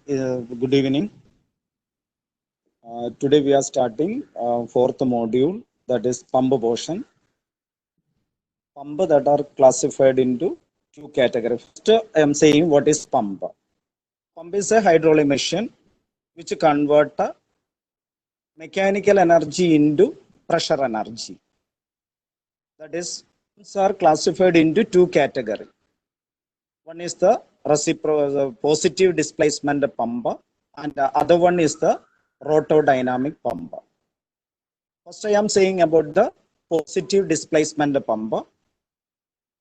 Good evening. Today we are starting fourth module, that is pump portion. Pump that are classified into two categories. First, I am saying what is pump. Pump is a hydraulic machine which convert mechanical energy into pressure energy. That is, pumps are classified into two categories. One is the positive displacement pump, and the other one is the rotodynamic pump. First, I am saying about the positive displacement pump.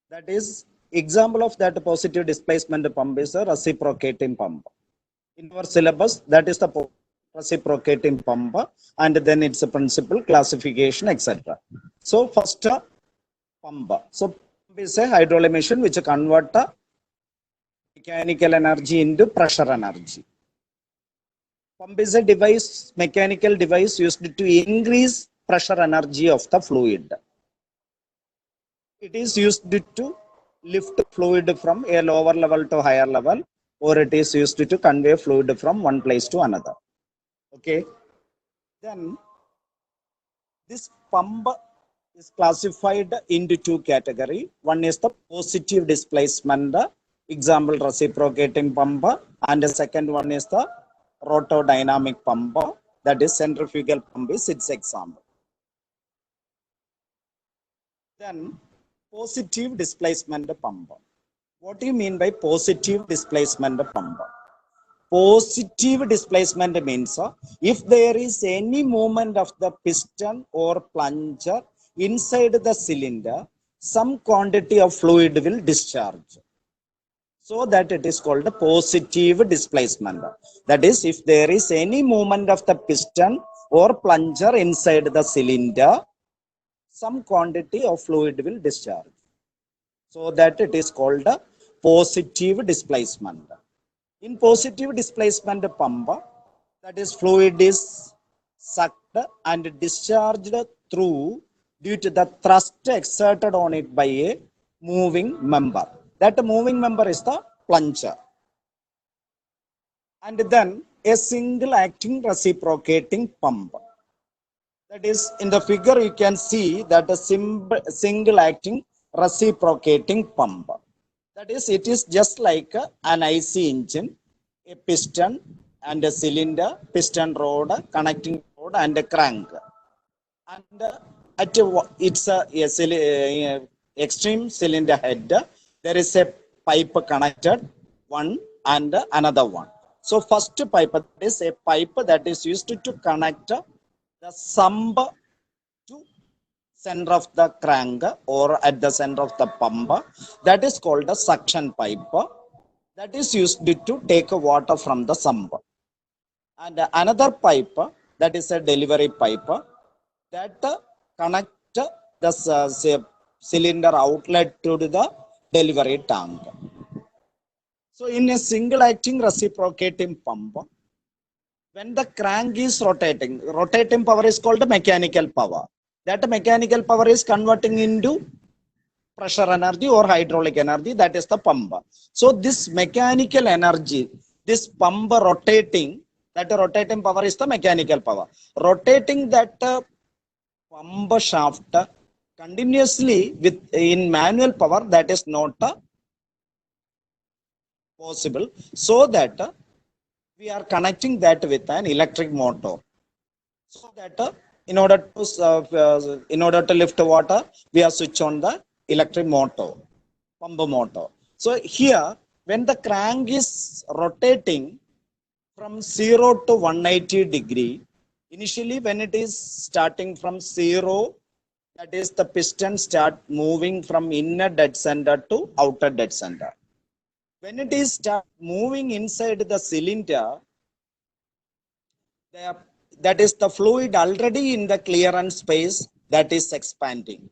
That is, example of that positive displacement pump is a reciprocating pump. In our syllabus, that is the reciprocating pump, and then its a principle, classification, etc. So, first pump. So, pump is a hydraulic machine which convert mechanical energy into pressure energy. Pump is a device, mechanical device used to increase pressure energy of the fluid. It is used to lift fluid from a lower level to higher level, or it is used to convey fluid from one place to another. Okay. Then this pump is classified into two categories. One is the positive displacement, example reciprocating pump, and the second one is the rotodynamic pump, that is centrifugal pump is its example. Then positive displacement pump. What do you mean by positive displacement pump? Positive displacement means if there is any movement of the piston or plunger inside the cylinder, some quantity of fluid will discharge. So that it is called a positive displacement. That is, if there is any movement of the piston or plunger inside the cylinder, some quantity of fluid will discharge. So that it is called a positive displacement. In positive displacement pump, that is fluid is sucked and discharged through due to the thrust exerted on it by a moving member. That moving member is the plunger. And then a single acting reciprocating pump. That is, in the figure you can see that a single acting reciprocating pump. That is, it is just like an IC engine, a piston and a cylinder, piston rod, connecting rod and a crank. And it's a extreme cylinder head. There is a pipe connected, one and another one. So first pipe is a pipe that is used to connect the sump to center of the crank or at the center of the pump. That is called a suction pipe. That is used to take water from the sump. And another pipe, that is a delivery pipe, that connect the cylinder outlet to the delivery tank. So in a single acting reciprocating pump, when the crank is rotating power is called mechanical power. That mechanical power is converting into pressure energy or hydraulic energy, that is the pump. So this mechanical energy, this pump rotating, that rotating power is the mechanical power. Rotating that pump shaft continuously in manual power, that is not possible. So that we are connecting that with an electric motor. So that in order to lift water, we are switch on the electric motor, pump motor. So here, when the crank is rotating from 0 to 180 degree, initially when it is starting from 0, that is the piston start moving from inner dead center to outer dead center. When it is start moving inside the cylinder, that is the fluid already in the clearance space that is expanding.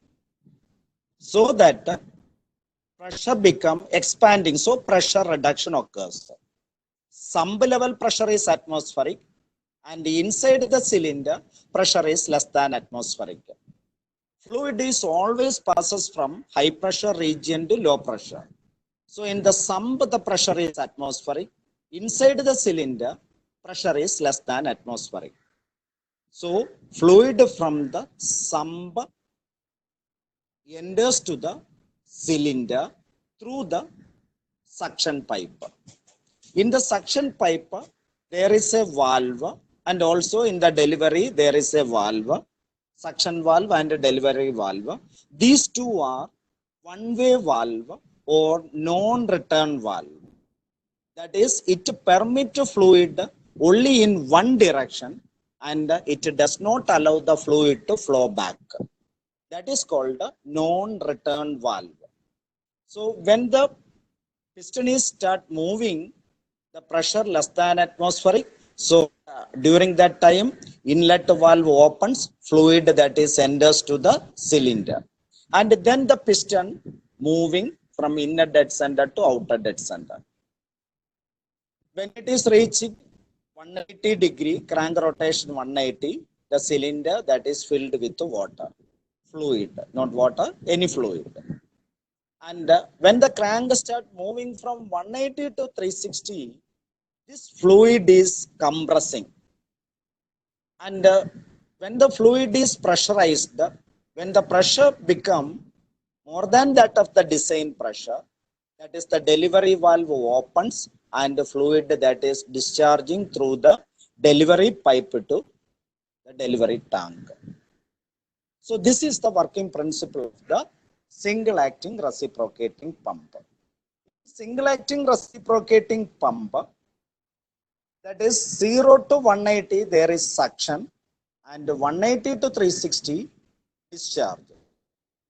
So that pressure become expanding. So pressure reduction occurs. Sump level pressure is atmospheric, and inside the cylinder pressure is less than atmospheric. Fluid is always passes from high pressure region to low pressure. So in the sump the pressure is atmospheric. inside the cylinder, pressure is less than atmospheric. So fluid from the sump enters to the cylinder through the suction pipe. In the suction pipe, there is a valve, and also in the delivery, there is a valve, suction valve and a delivery valve. These two are one-way valve or non-return valve. That is, it permits fluid only in one direction, and it does not allow the fluid to flow back. That is called a non-return valve. So when the piston is start moving, the pressure less than atmospheric. So during that time, inlet valve opens, fluid that is enters to the cylinder, and then the piston moving from inner dead center to outer dead center. When it is reaching 180 degree, crank rotation 180, the cylinder that is filled with water, fluid, not water, any fluid. And when the crank start moving from 180 to 360, this fluid is compressing. And when the fluid is pressurized, when the pressure become more than that of the design pressure, that is the delivery valve opens and the fluid that is discharging through the delivery pipe to the delivery tank. So this is the working principle of the single acting reciprocating pump. Single acting reciprocating pump, that is 0 to 180 there is suction, and 180 to 360 discharge.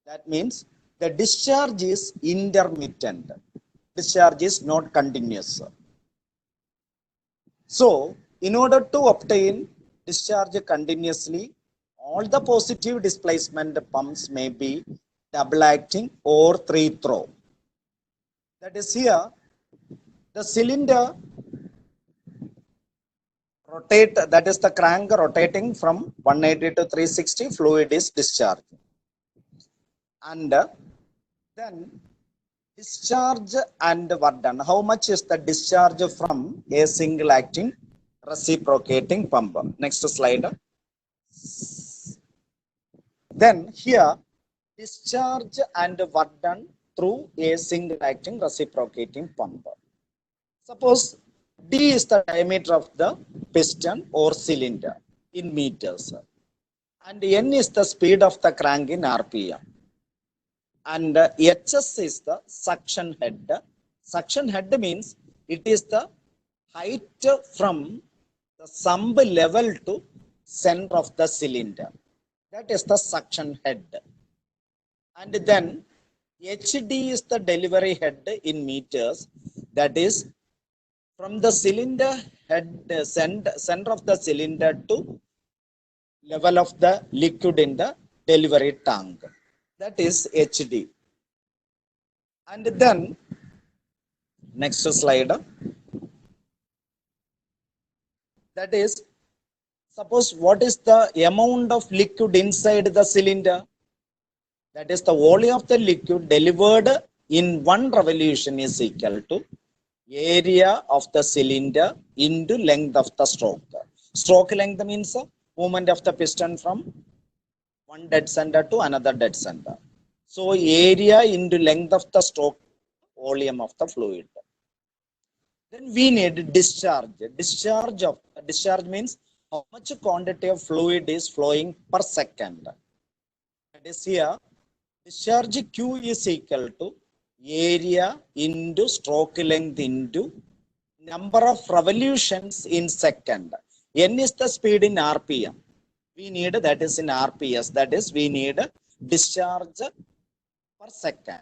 That means the discharge is intermittent. Discharge is not continuous. So in order to obtain discharge continuously, all the positive displacement pumps may be double acting or three throw. That is, here the cylinder rotate, that is the crank rotating from 180 to 360, fluid is discharged. And then discharge and work done. How much is the discharge from a single acting reciprocating pump? Next slide. Then here discharge and work done through a single acting reciprocating pump. Suppose D is the diameter of the piston or cylinder in meters, and N is the speed of the crank in RPM, and HS is the suction head. Suction head means it is the height from the sump level to center of the cylinder. That is the suction head. And then HD is the delivery head in meters. That is from the cylinder head, center of the cylinder to level of the liquid in the delivery tank. That is HD. And then next slide. That is, suppose what is the amount of liquid inside the cylinder? That is, the volume of the liquid delivered in one revolution is equal to area of the cylinder into length of the stroke. Stroke length means movement of the piston from one dead center to another dead center. So area into length of the stroke, volume of the fluid. Then we need discharge. Discharge means how much quantity of fluid is flowing per second. That is, here discharge Q is equal to area into stroke length into number of revolutions in second. N is the speed in RPM. We need, that is in RPS, that is we need discharge per second.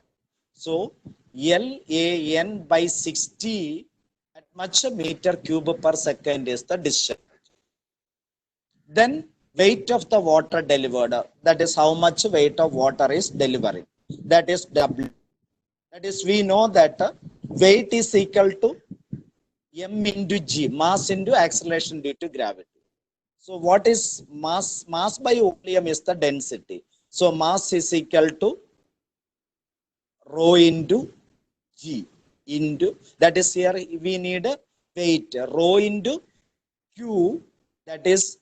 So LAN by 60 at much meter cube per second is the discharge. Then weight of the water delivered, that is how much weight of water is delivering, that is W. That is, we know that weight is equal to M into G, mass into acceleration due to gravity. So what is mass? Mass by volume is the density. So mass is equal to rho into G into, that is, here we need weight, rho into Q, that is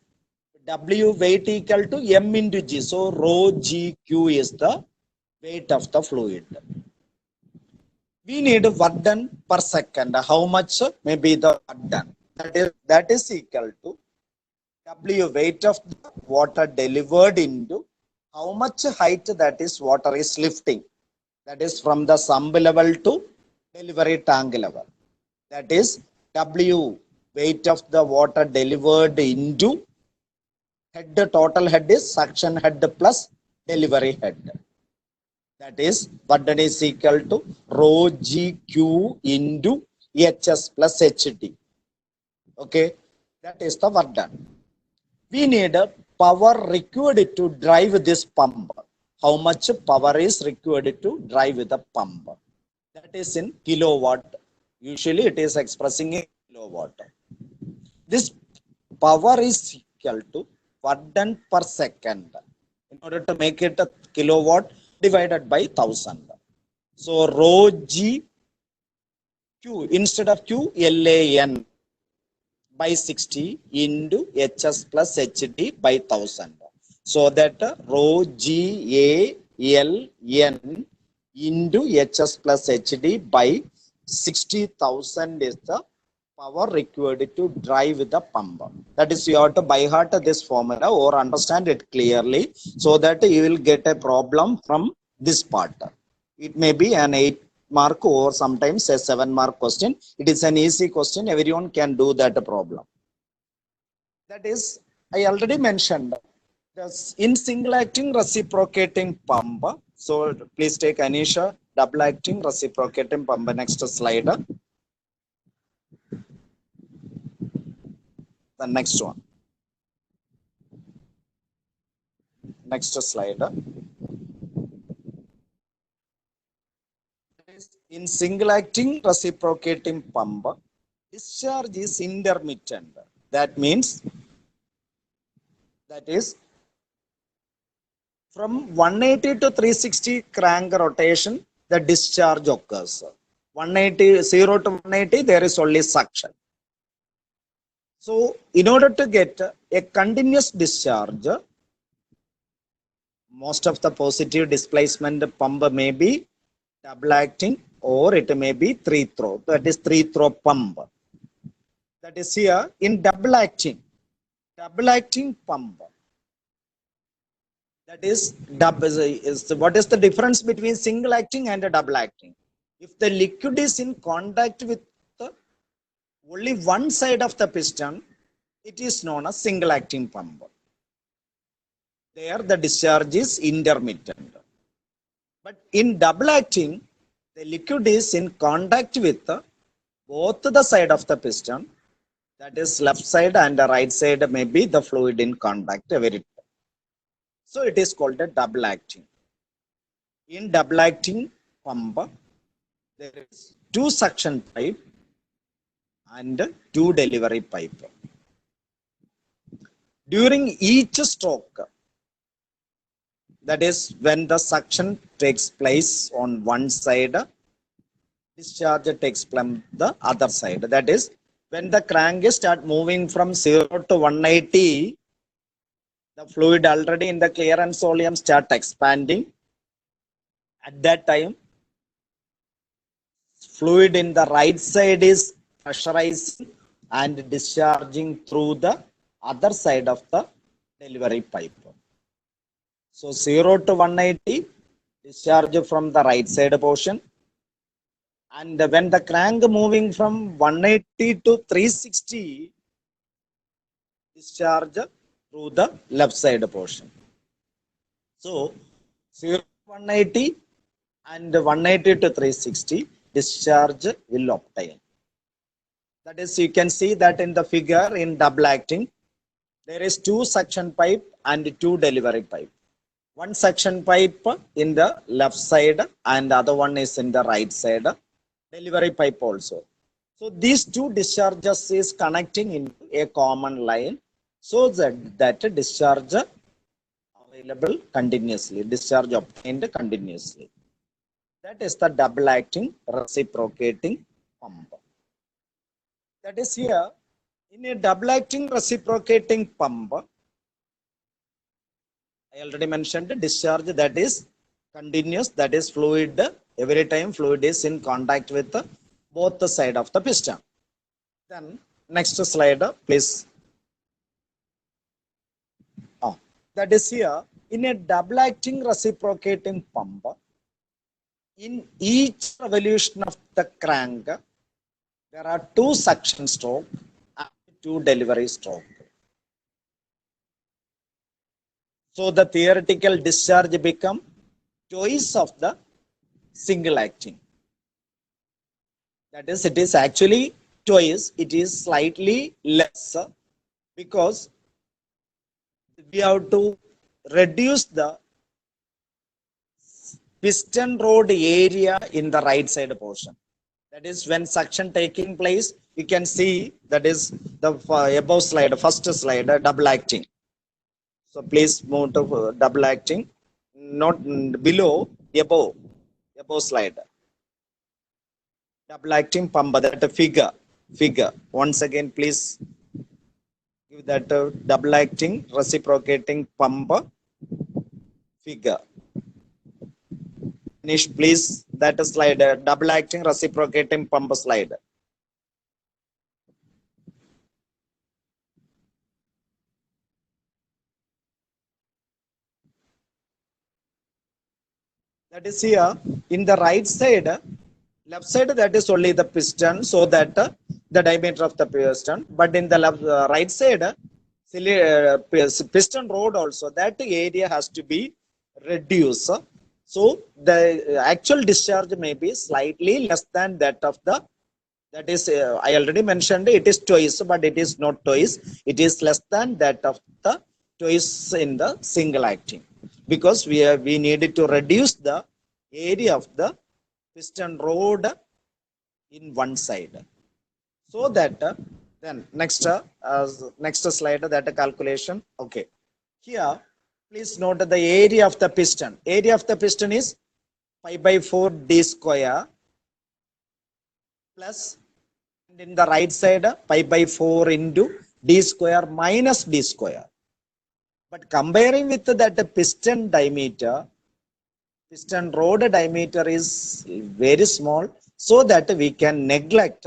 W weight equal to M into G. So rho GQ is the weight of the fluid. We need work done per second. How much may be the work done? That is equal to W weight of the water delivered into how much height that is water is lifting. That is from the sump level to delivery tank level. That is W weight of the water delivered into head. Total head is suction head plus delivery head. That is what that is equal to rho GQ into HS plus HD. Okay, that is the work done. We need a power required to drive this pump. How much power is required to drive the pump? That is in kilowatt. Usually it is expressing in kilowatt. This power is equal to work done per second. In order to make it a kilowatt, divided by 1000. So rho G Q, instead of Q, LAN by 60 into HS plus HD by 1000. So that rho GALN into HS plus HD by 60,000 is the power required to drive the pump. That is, you have to by heart this formula or understand it clearly, so that you will get a problem from this part. It may be an 8 mark or sometimes a 7 mark question. It is an easy question. Everyone can do that problem. That is, I already mentioned in single acting reciprocating pump. So please take Anisha, double acting reciprocating pump. Next slide. The next one. Next slide. In single acting reciprocating pump, discharge is intermittent. That means, that is, from 180 to 360 crank rotation, the discharge occurs. 180, 0 to 180, there is only suction. So in order to get a continuous discharge, most of the positive displacement pump may be double acting or it may be three throw. That is three throw pump. That is here in double acting pump. That is what is the difference between single acting and a double acting? If the liquid is in contact with only one side of the piston, it is known as single acting pump. There the discharge is intermittent. But in double acting, the liquid is in contact with both the side of the piston. That is left side and the right side may be the fluid in contact every time. So it is called a double acting. In double acting pump, there is two suction pipe and two delivery pipe. During each stroke, that is when the suction takes place on one side, discharge takes from the other side. That is, when the crank start moving from 0 to 180, the fluid already in the clearance volume start expanding. At that time, fluid in the right side is pressurizing and discharging through the other side of the delivery pipe. So 0 to 180, discharge from the right side portion. And when the crank moving from 180 to 360, discharge through the left side portion. So 0 to 180 and 180 to 360, discharge will obtain. That is, you can see that in the figure in double acting, there is two suction pipe and two delivery pipe. One suction pipe in the left side and the other one is in the right side. Delivery pipe also. So these two discharges is connecting into a common line, so that discharge available continuously, discharge obtained continuously. That is the double acting reciprocating pump. That is here, in a double acting reciprocating pump, I already mentioned discharge that is continuous, that is fluid. Every time fluid is in contact with both the side of the piston. Then next slide, please. Oh, that is here, in a double acting reciprocating pump, in each revolution of the crank, there are two suction stroke and two delivery stroke. So the theoretical discharge become twice of the single acting. That is, it is actually twice, it is slightly less because we have to reduce the piston rod area in the right side portion. That is, when suction taking place, you can see that is the above slide, first slide, double acting. So please move to double acting, not below, above slide. Double acting pump, that figure. Once again, please give that double acting reciprocating pump figure. Finish, please, that slide, double acting reciprocating pump slide. That is here in the right side, left side, that is only the piston, so that the diameter of the piston, but in the left, right side, piston rod also, that area has to be reduced. So the actual discharge may be slightly less than that of the, that is, I already mentioned it is twice, but it is not twice. It is less than that of the twice in the single acting, because we needed to reduce the area of the piston rod in one side. So that then next slide, that calculation. Okay, here please note the area of the piston. Area of the piston is pi by 4 d square plus, and in the right side, pi by 4 into d square minus d square. But comparing with that piston diameter, piston rod diameter is very small, so that we can neglect.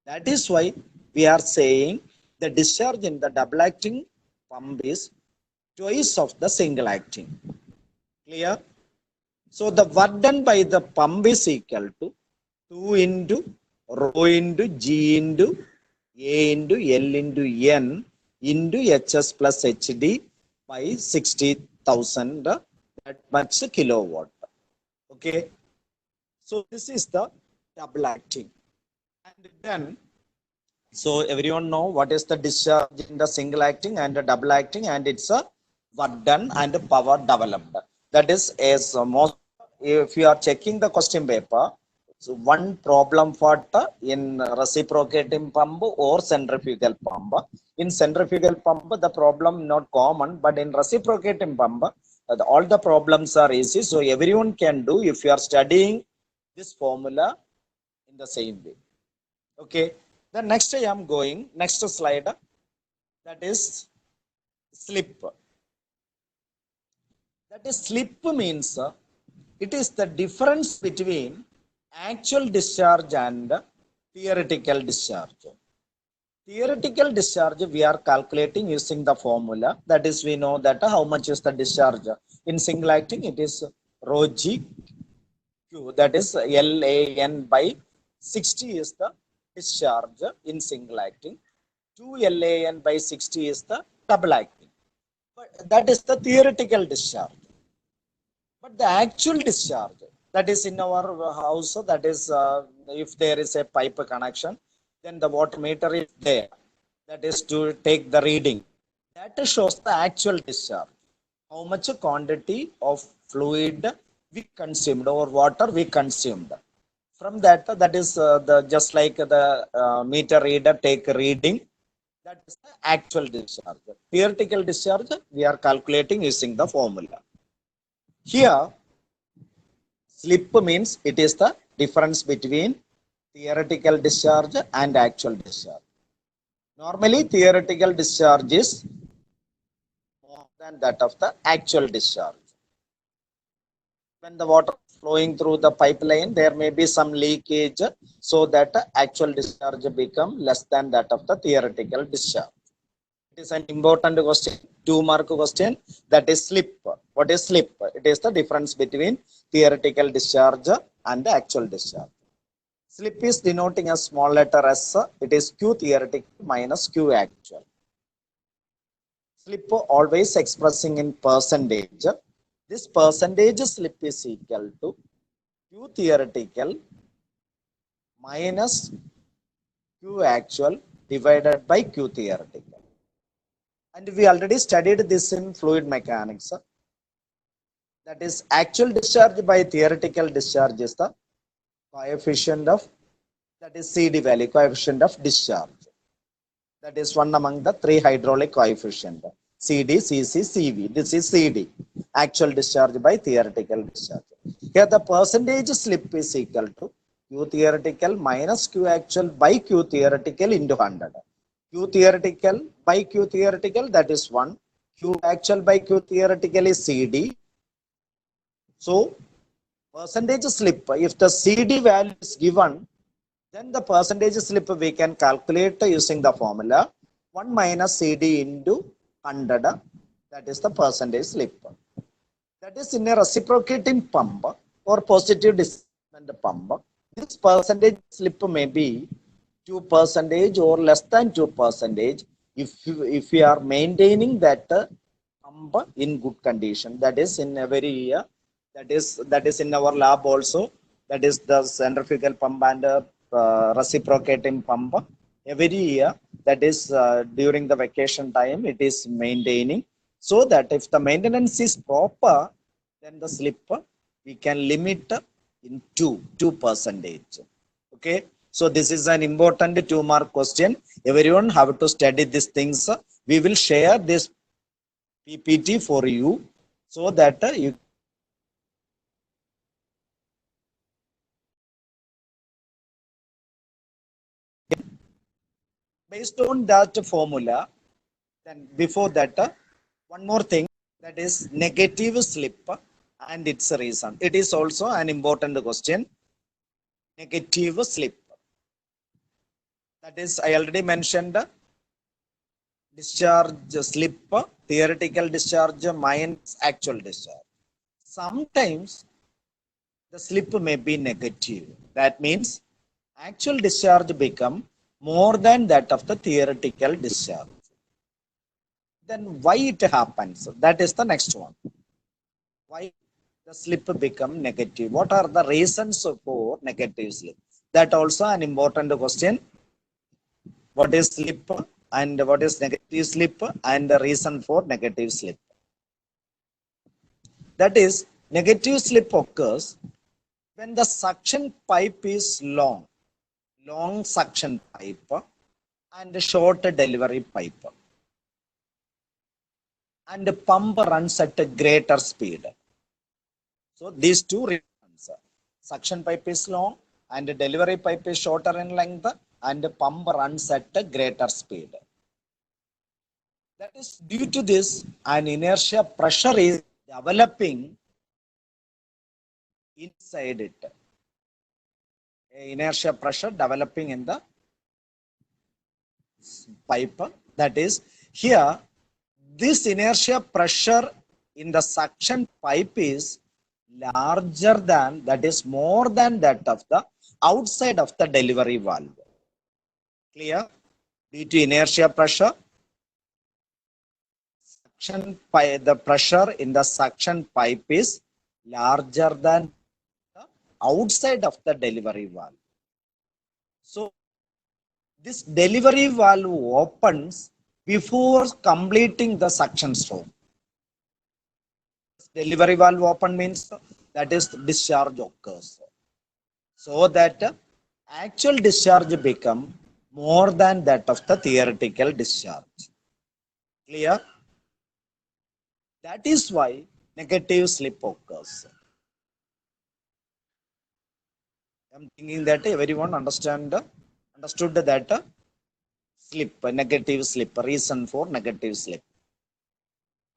That is why we are saying the discharge in the double acting pump is twice of the single acting. Clear? So the work done by the pump is equal to 2 into rho into G into A into L into N into HS plus HD by 60,000, that much kilowatt. Okay. So this is the double acting. And then, so everyone know what is the discharge in the single acting and the double acting, and it's a work done and power developed. That is, as most, if you are checking the question paper, so one problem for in reciprocating pump or centrifugal pump. In centrifugal pump, the problem not common, but in reciprocating pump, all the problems are easy. So everyone can do if you are studying this formula in the same way. Okay. Then next I am going, next slide, that is slip. That is, slip means it is the difference between actual discharge and theoretical discharge. Theoretical discharge we are calculating using the formula. That is, we know that how much is the discharge. In single acting, it is rho G Q, that is LAN by 60 is the discharge in single acting. 2 LAN by 60 is the double acting. But that is the theoretical discharge. But the actual discharge, that is in our house, that is if there is a pipe connection, then the water meter is there. That is to take the reading. That shows the actual discharge. How much quantity of fluid we consumed or water we consumed. From that, that is the just like the meter reader take reading. That is the actual discharge. Theoretical discharge we are calculating using the formula. Here, slip means it is the difference between theoretical discharge and actual discharge. Normally, theoretical discharge is more than that of the actual discharge. When the water is flowing through the pipeline, there may be some leakage, so that actual discharge become less than that of the theoretical discharge. It is an important question, 2-mark question, that is slip. What is slip? It is the difference between theoretical discharge and the actual discharge. Slip is denoting a small letter s. It is Q theoretical minus Q actual. Slip always expressing in percentage. This percentage slip is equal to Q theoretical minus Q actual divided by Q theoretical. And we already studied this in fluid mechanics. That is, actual discharge by theoretical discharge is the coefficient of, that is CD value, coefficient of discharge. That is one among the 3 hydraulic coefficient, CD, CC, CV. This is CD, actual discharge by theoretical discharge. Here the percentage slip is equal to Q theoretical minus Q actual by Q theoretical into 100. Q theoretical by Q theoretical, that is 1. Q actual by Q theoretical is CD. So, percentage slip, if the CD value is given, then the percentage slip we can calculate using the formula 1 minus CD into 100. That is the percentage slip. That is in a reciprocating pump or positive displacement pump. This percentage slip may be 2% or less than 2% if we are maintaining that pump in good condition. That is in a very that is in our lab also. That is the centrifugal pump and reciprocating pump. Every year, that is during the vacation time, it is maintaining. So that if the maintenance is proper, then the slip we can limit in 2%. Okay. So this is an important 2-mark question. Everyone have to study these things. We will share this PPT for you so that you based on that formula. Then before that, one more thing, that is negative slip and its reason. It is also an important question. Negative slip. That is, I already mentioned discharge slip, theoretical discharge minus actual discharge. Sometimes the slip may be negative. That means actual discharge become more than that of the theoretical discharge. Then why it happens? That is the next one. Why the slip become negative? What are the reasons for negative slip? That also an important question. What is slip and what is negative slip and the reason for negative slip? That is, negative slip occurs when the suction pipe is long suction pipe and short delivery pipe, and the pump runs at a greater speed. So these two reasons, suction pipe is long and the delivery pipe is shorter in length, and the pump runs at a greater speed. That is, due to this, an inertia pressure is developing inside it. Inertia pressure developing in the pipe. That is, here this inertia pressure in the suction pipe is larger than, that is more than that of the outside of the delivery valve. Clear? Due to inertia pressure, the pressure in the suction pipe is larger than the outside of the delivery valve. So this delivery valve opens before completing the suction stroke. Delivery valve open means that is discharge occurs. So that actual discharge become more than that of the theoretical discharge. Clear? That is why negative slip occurs. I'm thinking that everyone understood that slip, negative slip, reason for negative slip.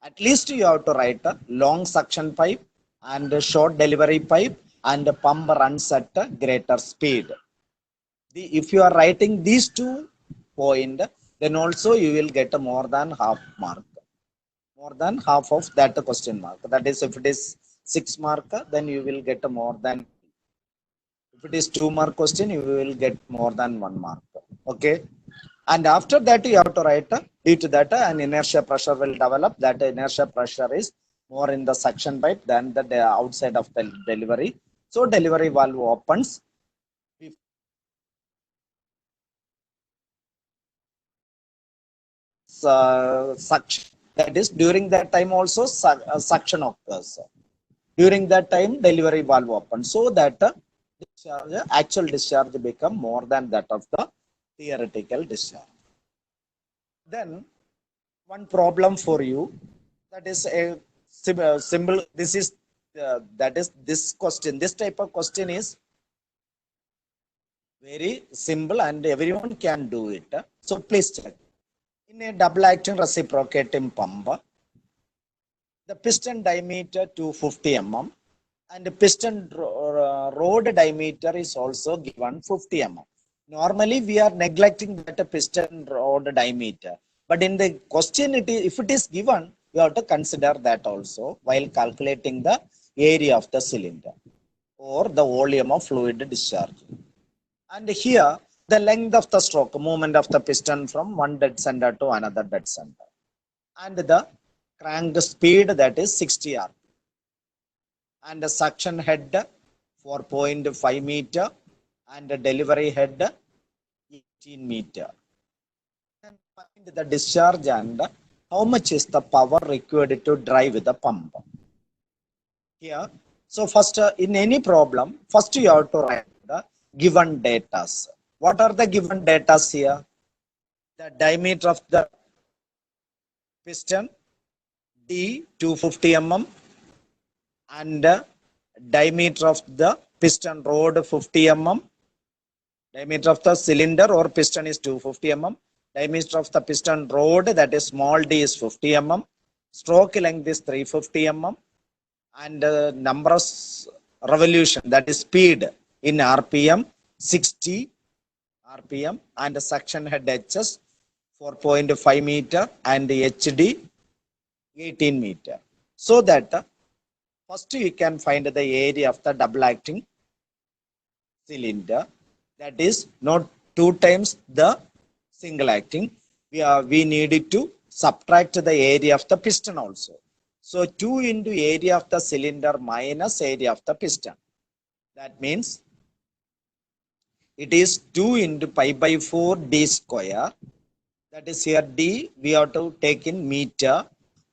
At least you have to write a long suction pipe and a short delivery pipe and a pump runs at a greater speed. If you are writing these 2 points, then also you will get a more than half mark. More than half of that question mark. That is, if it is 6 mark, then you will get a more than. If it is 2 mark question, you will get more than 1 mark. Okay. And after that, you have to write due to that an inertia pressure will develop. That inertia pressure is more in the suction pipe than the outside of the delivery. So delivery valve opens. Suction. That is, during that time also suction occurs. During that time, delivery valve opens, so that actual discharge become more than that of the theoretical discharge. Then one problem for you, that is a symbol. This is that is this question. This type of question is very simple and everyone can do it. So please check. In a double acting reciprocating pump, the piston diameter 250 mm and the piston rod diameter is also given 50 mm. Normally we are neglecting that piston rod diameter, but in the question if it is given, you have to consider that also while calculating the area of the cylinder or the volume of fluid discharge. And here the length of the stroke, movement of the piston from one dead center to another dead center, and the crank speed, that is 60 rpm, and the suction head 4.5 meter and the delivery head 18 meter. And find the discharge and how much is the power required to drive the pump. Here, so first in any problem, first you have to write the given data. What are the given data here? The diameter of the piston D 250 mm and diameter of the piston rod 50 mm. Diameter of the cylinder or piston is 250 mm. Diameter of the piston rod, that is small d, is 50 mm. Stroke length is 350 mm. And number of revolution, that is speed in RPM, 60 RPM. And the suction head HS 4.5 meter and HD 18 meter. So that first you can find the area of the double acting cylinder, that is not 2 times the single acting. We needed to subtract the area of the piston also. So 2 into area of the cylinder minus area of the piston. That means it is 2 into pi by 4 d square. That is here d we have to take in meter.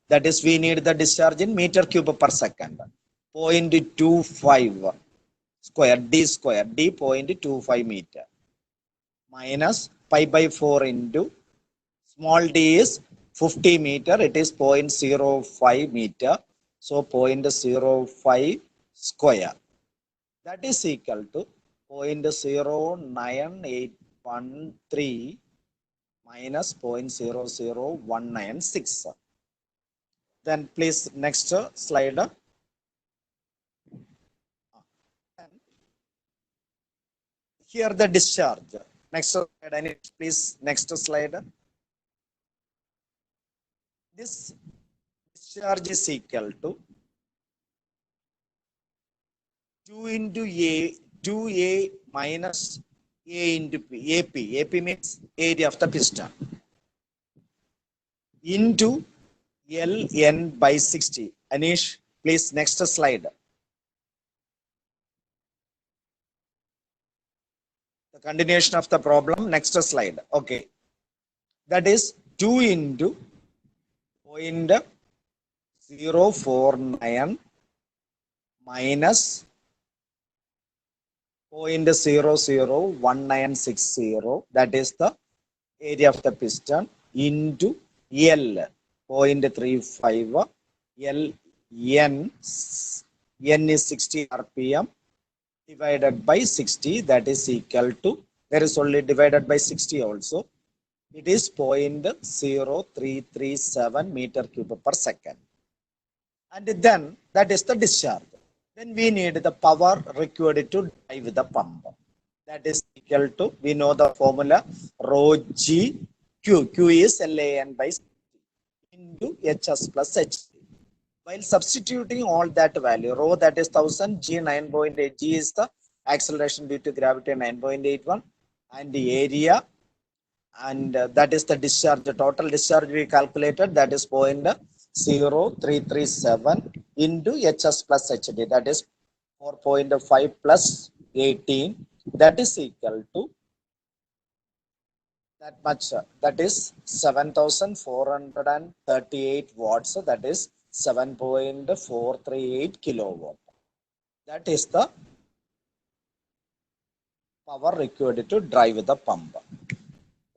That is we need the discharge in meter cube per second. 0.25 square d square, d 0.25 meter, minus pi by 4 into small d is 50 meter, it is 0.05 meter, so 0.05 square, that is equal to 0.09813 minus 0.00196. Then please next slide. Here the discharge. Next slide, I need please next slide. This discharge is equal to 2 into A, 2A minus A into P. AP. AP means area of the piston into LN by 60. Anish, please next slide. The continuation of the problem, next slide. Okay. That is 2 into 0.049 minus 0.001960, that is the area of the piston, into L 0.35, L N is 60 RPM divided by 60, that is equal to, there is only divided by 60 also, it is 0.0337 meter cube per second. And then that is the discharge. Then we need the power required to drive the pump. That is equal to, we know the formula, rho G Q. Q is LAN by 60 into HS plus HT. While substituting all that value, rho that is 1000, G 9.8, G is the acceleration due to gravity 9.81, and the area, and that is the discharge, the total discharge we calculated, that is 0.0337 into HS plus HD, that is 4.5 plus 18, that is equal to that much, that is 7438 watts, that is 7.438 kilowatt. That is the power required to drive the pump.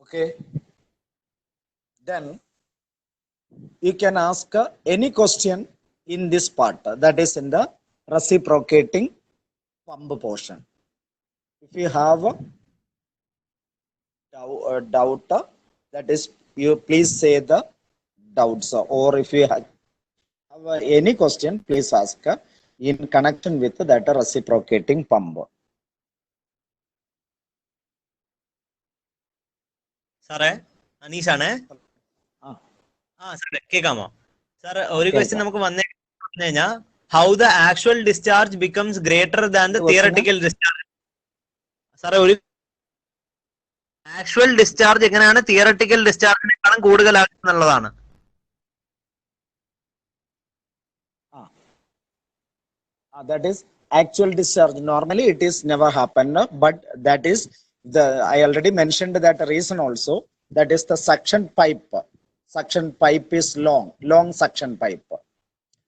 Okay. Then you can ask any question in this part, that is in the reciprocating pump portion. If you have a doubt, that is, you please say the doubts, or if you have any question, please ask in connection with that reciprocating pump. സാറേ, അനീഷാണേ. സാറേ കേൾക്കാമോ? Sir, ഒരു question നമുക്ക് വന്നു കഴിഞ്ഞാൽ, how the actual discharge becomes greater than the theoretical discharge. സാറേ, ഒരു actual discharge എങ്ങനെയാണ് theoretical ഡിസ്ചാർജിനേക്കാളും കൂടുതലാകുന്നുള്ളതാണ്. That is actual discharge. Normally it is never happen, but that is the, I already mentioned that reason also. That is the suction pipe. Suction pipe is long suction pipe,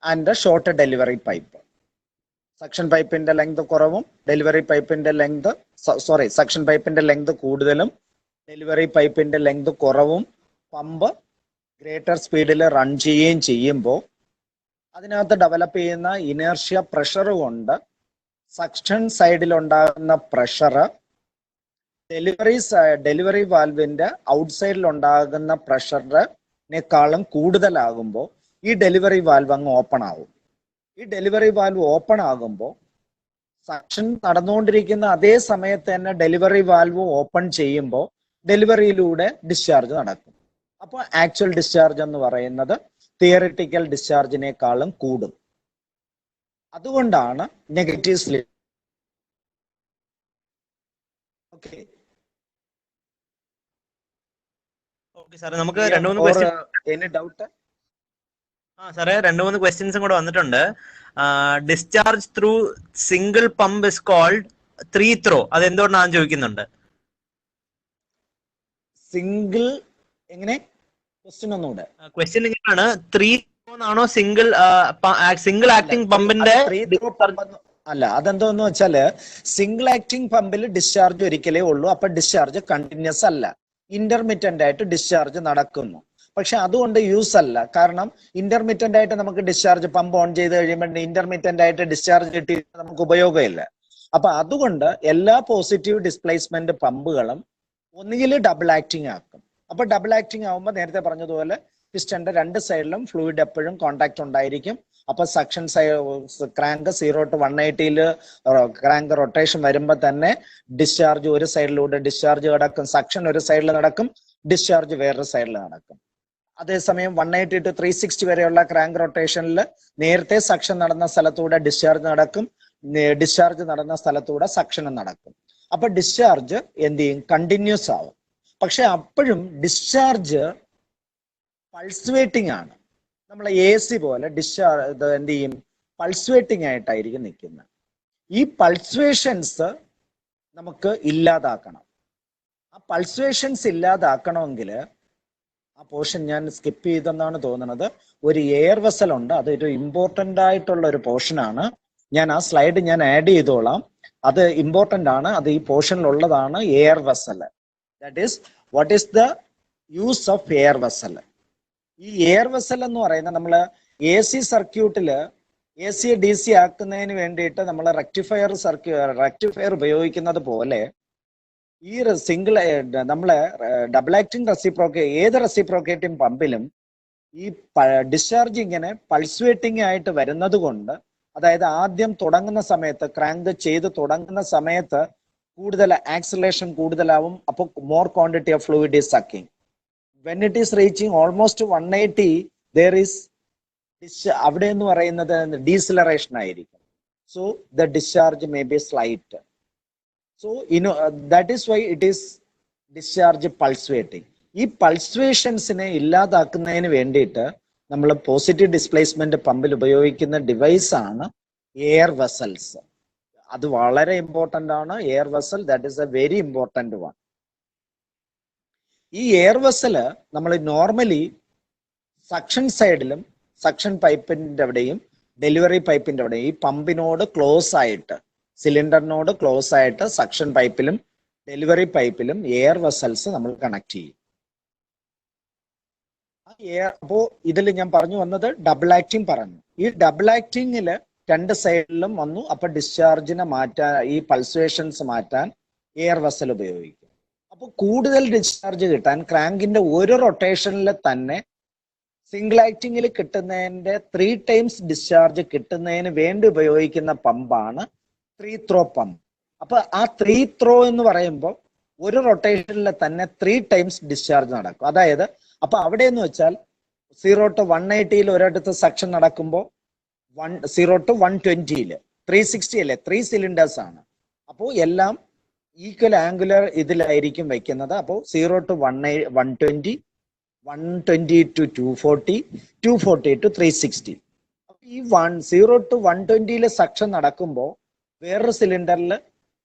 and the short delivery pipe. Suction pipe in the length കുറവും delivery pipe in the length, sorry, suction pipe in the length കൂടുതലും delivery pipe in the length കുറവും pump greater speed run ചെയ്യുമ്പോൾ അതിനകത്ത് develop ചെയ്യുന്ന inertia pressure കൊണ്ട് suction സൈഡിൽ ഉണ്ടാകുന്ന pressure delivery വാൽവിന്റെ ഔട്ട്സൈഡിൽ ഉണ്ടാകുന്ന പ്രഷറിനേക്കാളും കൂടുതലാകുമ്പോൾ ഈ ഡെലിവറി വാൽവ് അങ്ങ് ഓപ്പൺ ആകും. ഈ ഡെലിവറി വാൽവ് ഓപ്പൺ ആകുമ്പോൾ സക്ഷൻ നടന്നുകൊണ്ടിരിക്കുന്ന അതേ സമയത്ത് തന്നെ ഡെലിവറി വാൽവ് ഓപ്പൺ ചെയ്യുമ്പോൾ ഡെലിവറിയിലൂടെ ഡിസ്ചാർജ് നടക്കും. അപ്പോൾ ആക്ച്വൽ ഡിസ്ചാർജ് എന്ന് പറയുന്നത് തിയറിറ്റിക്കൽ ഡിസ്ചാർജിനേക്കാളും കൂടും. അതുകൊണ്ടാണ് നെഗറ്റീവ് സ്ലിപ്പ്. ഓക്കെ സാറേ, നമുക്ക് രണ്ട് മൂന്ന് ക്വസ്റ്റ്യൻസും കൂടെ വന്നിട്ടുണ്ട്. Discharge through single pump is called three throw, അത് എന്തുകൊണ്ടാണ് ചോദിക്കുന്നുണ്ട്. സിംഗിൾ എങ്ങനെ? ക്വസ്റ്റ്യൻ ഇങ്ങനെയാണ്, ത്രീ ത്രോ ആണോ സിംഗിൾ ആക്ടിംഗ് പമ്പിന്റെ? അല്ല, അതെന്തോന്ന് വെച്ചാല് സിംഗിൾ ആക്ടിംഗ് പമ്പിൽ ഡിസ്ചാർജ് ഒരിക്കലേ ഉള്ളൂ. അപ്പൊ ഡിസ്ചാർജ് കണ്ടിന്യൂസ് അല്ല, ഇന്റർമിറ്റന്റ് ആയിട്ട് ഡിസ്ചാർജ് നടക്കുന്നു. പക്ഷെ അതുകൊണ്ട് യൂസ് അല്ല. കാരണം ഇന്റർമിറ്റന്റ് ആയിട്ട് നമുക്ക് ഡിസ്ചാർജ് പമ്പ് ഓൺ ചെയ്ത് കഴിയുമ്പോൾ ഇന്റർമിറ്റന്റ് ആയിട്ട് ഡിസ്ചാർജ് കിട്ടി നമുക്ക് ഉപയോഗമില്ല. അപ്പൊ അതുകൊണ്ട് എല്ലാ പോസിറ്റീവ് ഡിസ്പ്ലേസ്മെന്റ് പമ്പുകളും ഒന്നുകിൽ ഡബിൾ ആക്ടിങ് ആക്കും. അപ്പൊ ഡബിൾ ആക്ടിങ് ആകുമ്പോൾ നേരത്തെ പറഞ്ഞതുപോലെ പിസ്റ്റന്റെ രണ്ട് സൈഡിലും ഫ്ലൂയിഡ് എപ്പോഴും കോണ്ടാക്ട് ഉണ്ടായിരിക്കും. അപ്പൊ suction crank 0 to 180 crank rotation വരുമ്പോൾ തന്നെ ഡിസ്ചാർജ് ഒരു സൈഡിലൂടെ ഡിസ്ചാർജ് കിടക്കും, സക്ഷൻ ഒരു സൈഡിൽ നടക്കും, ഡിസ്ചാർജ് വേറൊരു സൈഡിൽ നടക്കും. അതേസമയം 180 to 360 വരെയുള്ള ക്രാങ്ക് റൊട്ടേഷനിൽ നേരത്തെ സക്ഷൻ നടന്ന സ്ഥലത്തൂടെ ഡിസ്ചാർജ് നടക്കും, ഡിസ്ചാർജ് നടന്ന സ്ഥലത്തൂടെ സക്ഷനും നടക്കും. അപ്പൊ ഡിസ്ചാർജ് എന്ത് ചെയ്യും? കണ്ടിന്യൂസ് ആവും. പക്ഷെ അപ്പോഴും ഡിസ്ചാർജ് പൾസ്വേറ്റിംഗ് ആണ്. നമ്മൾ AC പോലെ ഡിസ്ചാർജ് എന്ത് ചെയ്യും? പൾസ്വേറ്റിംഗ് ആയിട്ടായിരിക്കും നിൽക്കുന്നത്. ഈ പൾസ്വേഷൻസ് നമുക്ക് ഇല്ലാതാക്കണം. ആ പൾസ്വേഷൻസ് ഇല്ലാതാക്കണമെങ്കിൽ, ആ പോർഷൻ ഞാൻ സ്കിപ്പ് ചെയ്തെന്നാണ് തോന്നുന്നത്, ഒരു എയർ വെസൽ ഉണ്ട്. അതൊരു ഇമ്പോർട്ടൻ്റ് ആയിട്ടുള്ള ഒരു പോർഷനാണ്. ഞാൻ ആ സ്ലൈഡ് ഞാൻ ആഡ് ചെയ്തോളാം. അത് ഇമ്പോർട്ടൻ്റ് ആണ്. അത് ഈ പോർഷനിലുള്ളതാണ് air vessel. That is what is the use of air vessel. ഈ എയർ വെസൽ എന്ന് പറയുന്നത് നമ്മൾ AC സർക്യൂട്ടില് AC DC ആക്കുന്നതിന് വേണ്ടിയിട്ട് നമ്മൾ റെക്ടിഫയർ ഉപയോഗിക്കുന്നത് പോലെ ഈ സിംഗിൾ നമ്മളെ ഡബിൾ ആക്ടിംഗ് ഏത് റെസിപ്രോക്കേറ്റിംഗ് പമ്പിലും ഈ ഡിസ്ചാർജ് ഇങ്ങനെ പൾസ്വേറ്റിംഗ് ആയിട്ട് വരുന്നത് കൊണ്ട്, അതായത് ആദ്യം തുടങ്ങുന്ന സമയത്ത് ക്രാങ്ക് ചെയ്ത് തുടങ്ങുന്ന സമയത്ത് കൂടുതൽ ആക്സിലേഷൻ കൂടുതലാവും. അപ്പോൾ more quantity of fluid is sucking. When it is reaching almost 180 there is അവിടെ എന്ന് പറയുന്നത് ഡീസിലറേഷൻ ആയിരിക്കും. So the discharge may be slight. So that is why it is discharge pulsating. ഈ പൾസ്വേഷൻസിനെ ഇല്ലാതാക്കുന്നതിന് വേണ്ടിയിട്ട് നമ്മൾ പോസിറ്റീവ് ഡിസ്പ്ലേസ്മെന്റ് പമ്പിൽ ഉപയോഗിക്കുന്ന ഡിവൈസ് ആണ് എയർ വെസൽസ്. അത് വളരെ ഇമ്പോർട്ടൻ്റ് ആണ്. Air vessel, that is A very important one. ഈ എയർ വെസല് നമ്മൾ നോർമലി സക്ഷൻ സൈഡിലും സക്ഷൻ പൈപ്പിന്റെ അവിടെയും ഡെലിവറി പൈപ്പിന്റെ അവിടെയും ഈ പമ്പിനോട് ക്ലോസ് ആയിട്ട്, സിലിണ്ടറിനോട് ക്ലോസ് ആയിട്ട് സക്ഷൻ പൈപ്പിലും ഡെലിവറി പൈപ്പിലും എയർ വെസൽസ് നമ്മൾ കണക്ട് ചെയ്യും. അപ്പോ ഇതിൽ ഞാൻ പറഞ്ഞു വന്നത് ഡബിൾ ആക്ടിങ് പറഞ്ഞു. ഈ ഡബിൾ ആക്ടിങ്ങില് രണ്ട് സൈഡിലും വന്നു. അപ്പൊ ഡിസ്ചാർജിനെ മാറ്റാൻ, ഈ പൾസുവേഷൻസ് മാറ്റാൻ എയർ വെസൽ ഉപയോഗിക്കും. അപ്പൊ കൂടുതൽ ഡിസ്ചാർജ് കിട്ടാൻ ക്രാങ്കിന്റെ ഒരു റൊട്ടേഷനിൽ തന്നെ സിംഗിൾ ആക്ടിങ്ങിൽ കിട്ടുന്നതിന്റെ 3 times ഡിസ്ചാർജ് കിട്ടുന്നതിന് വേണ്ടി ഉപയോഗിക്കുന്ന പമ്പാണ് 3 ത്രോ പമ്പ്. അപ്പൊ ആ 3 ത്രോ എന്ന് പറയുമ്പോൾ ഒരു റൊട്ടേഷനിൽ തന്നെ 3 times ഡിസ്ചാർജ് നടക്കും. അതായത് അപ്പൊ അവിടെ എന്ന് വെച്ചാൽ 0 to 180 ഒരിടത്ത് സക്ഷൻ നടക്കുമ്പോൾ 0 to 120 360 അല്ലേ, 3 സിലിണ്ടേഴ്സ് ആണ്. അപ്പോൾ എല്ലാം ഈക്വൽ ആംഗുലർ ഇതിലായിരിക്കും വെക്കുന്നത്. അപ്പോൾ 0 to 120, 120 to 240, 240 to 360. ഈ 0 to 120 സക്ഷൻ നടക്കുമ്പോൾ വേറൊരു സിലിണ്ടറിൽ